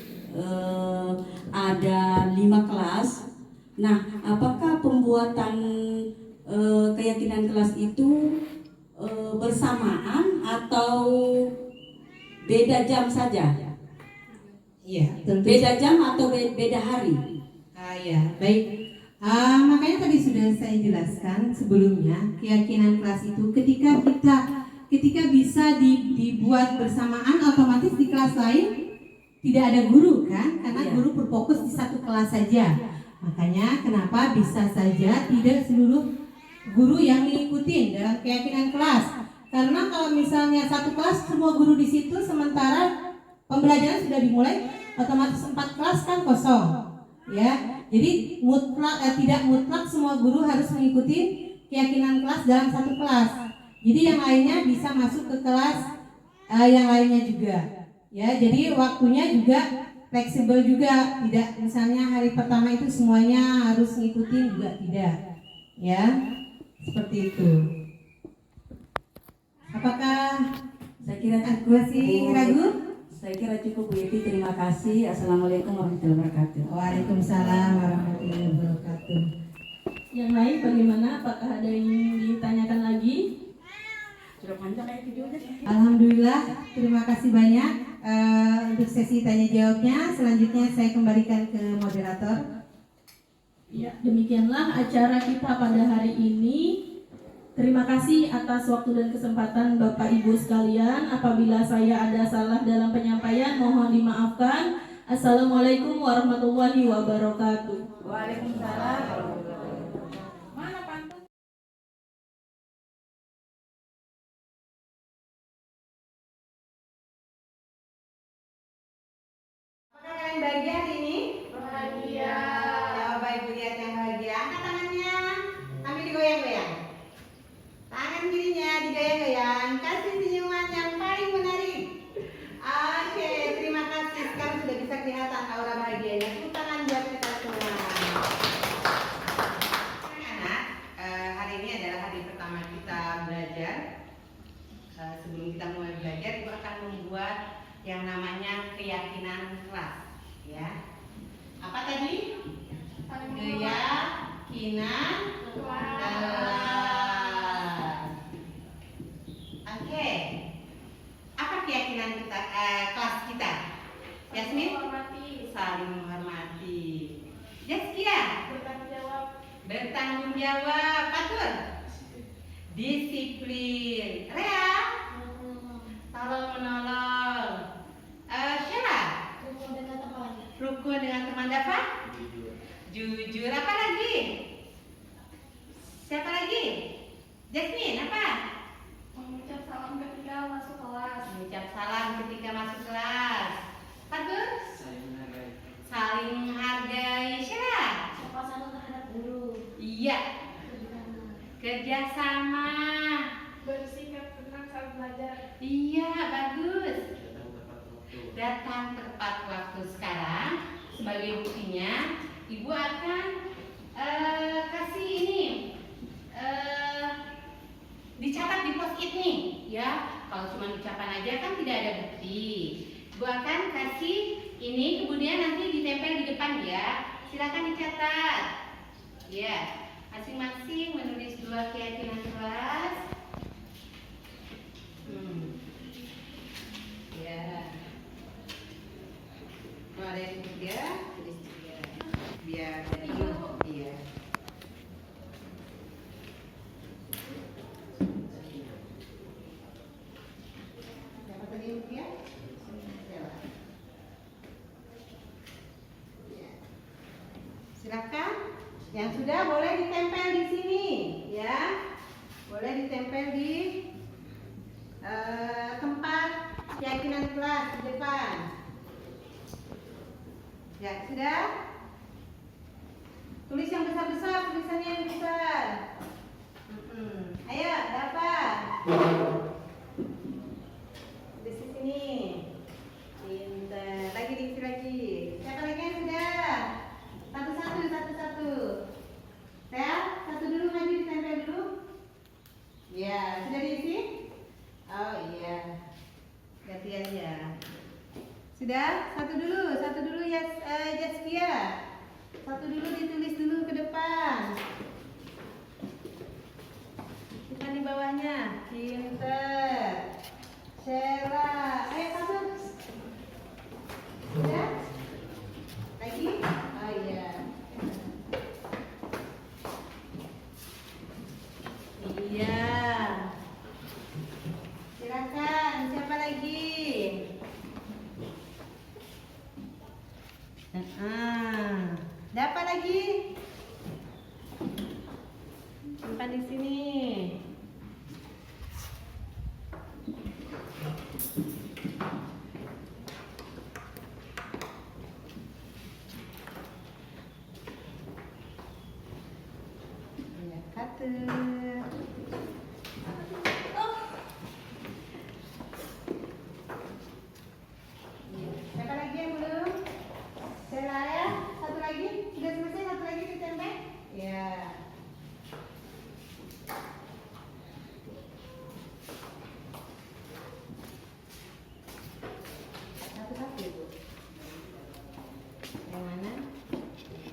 ada 5 kelas, nah, apakah pembuatan keyakinan kelas itu bersamaan atau beda jam saja? Iya, tentu. Beda jam atau beda hari? Ya, baik. Makanya tadi sudah saya jelaskan sebelumnya, keyakinan kelas itu ketika bisa dibuat bersamaan, otomatis di kelas lain tidak ada guru kan, karena guru berfokus di satu kelas saja. Makanya kenapa bisa saja tidak seluruh guru yang mengikuti dalam keyakinan kelas. Karena kalau misalnya satu kelas semua guru di situ, sementara pembelajaran sudah dimulai, otomatis 4 kelas kan kosong, ya. Jadi tidak mutlak semua guru harus mengikuti keyakinan kelas dalam satu kelas. Jadi yang lainnya bisa masuk ke kelas yang lainnya juga, ya. Jadi waktunya juga fleksibel juga, tidak misalnya hari pertama itu semuanya harus mengikuti, juga tidak, ya. Seperti itu. Apakah Saya kira aku masih ragu? Saya kira cukup Bu Yeti, terima kasih. Assalamualaikum warahmatullahi wabarakatuh. Waalaikumsalam warahmatullahi wabarakatuh. Yang lain bagaimana? Apakah ada yang ingin ditanyakan lagi? Sudah panjang ya videonya. Alhamdulillah, terima kasih banyak untuk sesi tanya jawabnya. Selanjutnya saya kembalikan ke moderator. Ya, demikianlah acara kita pada hari ini. Terima kasih atas waktu dan kesempatan Bapak Ibu sekalian. Apabila saya ada salah dalam penyampaian, mohon dimaafkan. Assalamualaikum warahmatullahi wabarakatuh. Waalaikumsalam. Mana pantun? Apakah kalian bahagia hari ini? Bahagia. Coba Ibu lihat yang bahagia. Angkat tangannya, sambil digoyang-goyang. Tangan kirinya digoyang-goyang, kasih senyuman yang paling menarik. Oke, terima kasih. Sekarang sudah bisa kelihatan aura bahagianya. Tepuk tangan buat kita semua. Anak-anak, hari ini adalah hari pertama kita belajar. yang namanya keyakinan kelas, ya. Apa tadi? Keyakinan kelas. Oke. Apa keyakinan kita kelas kita? Yasmin? Saling menghormati. Jaskia? Bertanggung jawab. Fatur? Disiplin. Rea? Tolong menolong. Sheila? Rukun dengan teman. Dapat? Jujur. Apa lagi? Siapa lagi? Jasmine, apa? Mengucap salam ketika masuk kelas. Mengucap salam ketika masuk kelas. Fatur? Saling menghargai. Sheila? Sopan santun terhadap guru. Iya. Kerjasama. Bersikap tenang saat belajar. Iya, bagus. Datang tepat waktu. Sekarang sebagai buktinya, Ibu akan kasih ini dicatat di post-it nih, ya. Kalau cuma ucapan aja kan tidak ada bukti. Ibu akan kasih ini, kemudian nanti ditempel di depan, ya. Silakan dicatat. Ya, masing-masing menulis 2 keyakinan kelas. Ya. Kalau ada yang 3, tulis 3. Biar iya. Dapat tadi ya? Silakan. Yang sudah boleh ditempel di sini, ya. Boleh ditempel di tempat keyakinan kelas di depan. Ya, sudah? Tulis yang besar-besar, tulisannya yang besar. Ayo, dapat. Di sini. Pintar. Lagi diisi lagi. Siapa lagi yang sudah? Satu-satu. Saya satu dulu, maju ditempel dulu. Ya, sudah diisi? Oh iya. Ganti aja. Sudah? Satu dulu ya, Jaskia. Satu dulu ditulis dulu ke depan. Kita di bawahnya. Pinter. Sheila. Ayo satu. Sudah? Lagi? Oh iya. Iya. Silakan. Siapa lagi? Dapat lagi? Simpan di sini. Ya, kata. Siapa lagi yang belum? Sheila ya? Satu lagi? Sudah selesai, satu lagi ditempel? Ya. Satu-satu ya, Bu. Yang mana?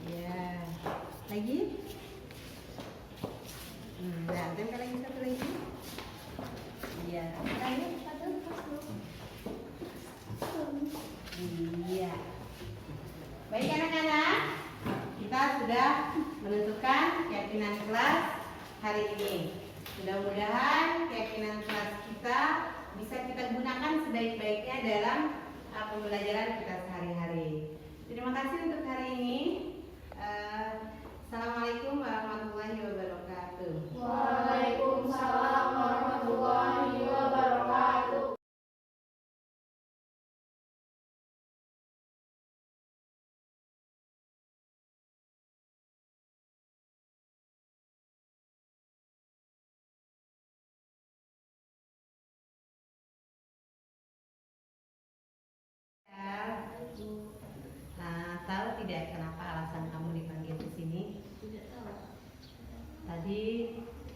Ya. Lagi? Nah, tempel lagi satu lagi. Iya. Ayo, satu. Iya. Baik anak-anak, kita sudah menentukan keyakinan kelas hari ini. Mudah-mudahan keyakinan kelas kita bisa kita gunakan sebaik-baiknya dalam pembelajaran kita sehari-hari. Terima kasih untuk hari ini. Assalamualaikum warahmatullahi wabarakatuh. Waalaikumsalam warahmatullahi wabarakatuh. Tahu tidak kenapa alasan kamu dipanggil ke sini? Tidak tahu. Tadi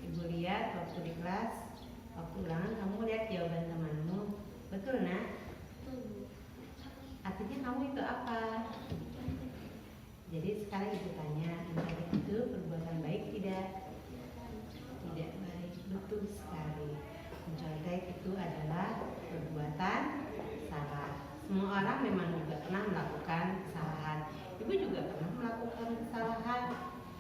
Ibu lihat waktu di kelas, waktu ulangan kamu lihat jawaban temanmu, betul nak? kamu itu apa? Jadi sekarang ibu tanya, mencontek itu perbuatan baik tidak? Tidak baik, betul sekali. Mencontek itu adalah perbuatan salah. Semua orang memang juga pernah melakukan kesalahan. Ibu juga pernah melakukan kesalahan.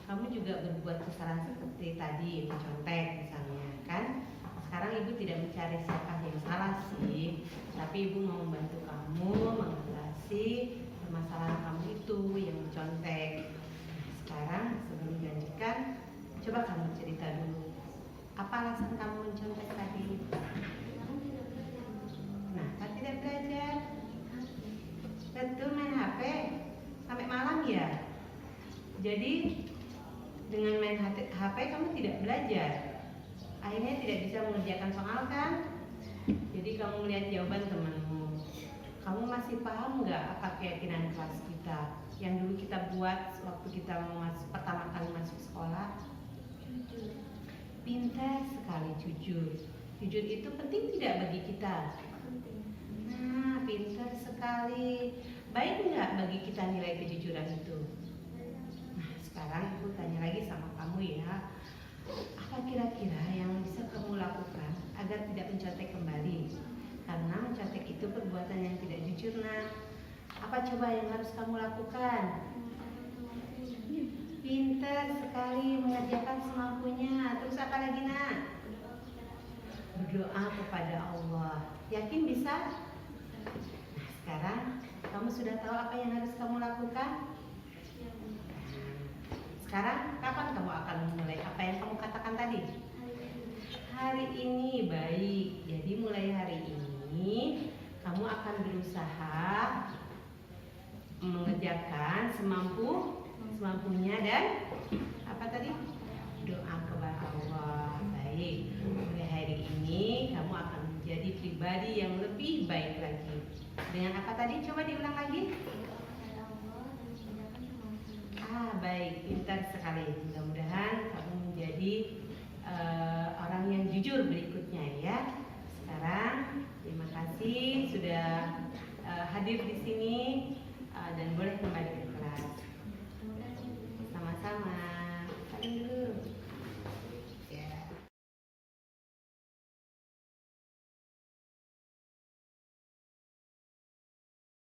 Kamu juga berbuat kesalahan seperti tadi, mencontek misalnya, kan? Sekarang ibu tidak mencari siapa yang salah sih, tapi ibu mau membantu kamu mengatasi permasalahan kamu itu yang mencontek. Nah, sekarang sebelum dilanjutkan, coba kamu cerita dulu. Apa alasan kamu mencontek tadi? Kenapa tidak belajar? Betul, main HP sampai malam ya? Jadi dengan main HP kamu tidak belajar. Akhirnya tidak bisa mengerjakan soal kan? Jadi kamu melihat jawaban temanmu. Kamu masih paham nggak apa keyakinan kelas kita yang dulu kita buat waktu kita mau pertama kali masuk sekolah? Pintar sekali jujur. Jujur itu penting tidak bagi kita? Nah, pintar sekali. Baik nggak bagi kita nilai kejujuran itu? Nah, sekarang ibu tanya lagi sama kamu ya. Apa kira-kira yang bisa kamu lakukan agar tidak mencontek kembali? Karena mencontek itu perbuatan yang tidak jujur, nak. Apa coba yang harus kamu lakukan? Pintar sekali, mengerjakan semampunya. Terus apa lagi, nak? Berdoa kepada Allah. Yakin bisa? Nah, sekarang kamu sudah tahu apa yang harus kamu lakukan? Sekarang kapan kamu akan memulai apa yang kamu katakan tadi? Hari ini, baik. Jadi mulai hari ini kamu akan berusaha mengerjakan semampunya dan apa tadi? Doa kepada Allah. Baik. Mulai hari ini kamu akan menjadi pribadi yang lebih baik lagi. Dengan apa tadi? Coba diulang lagi.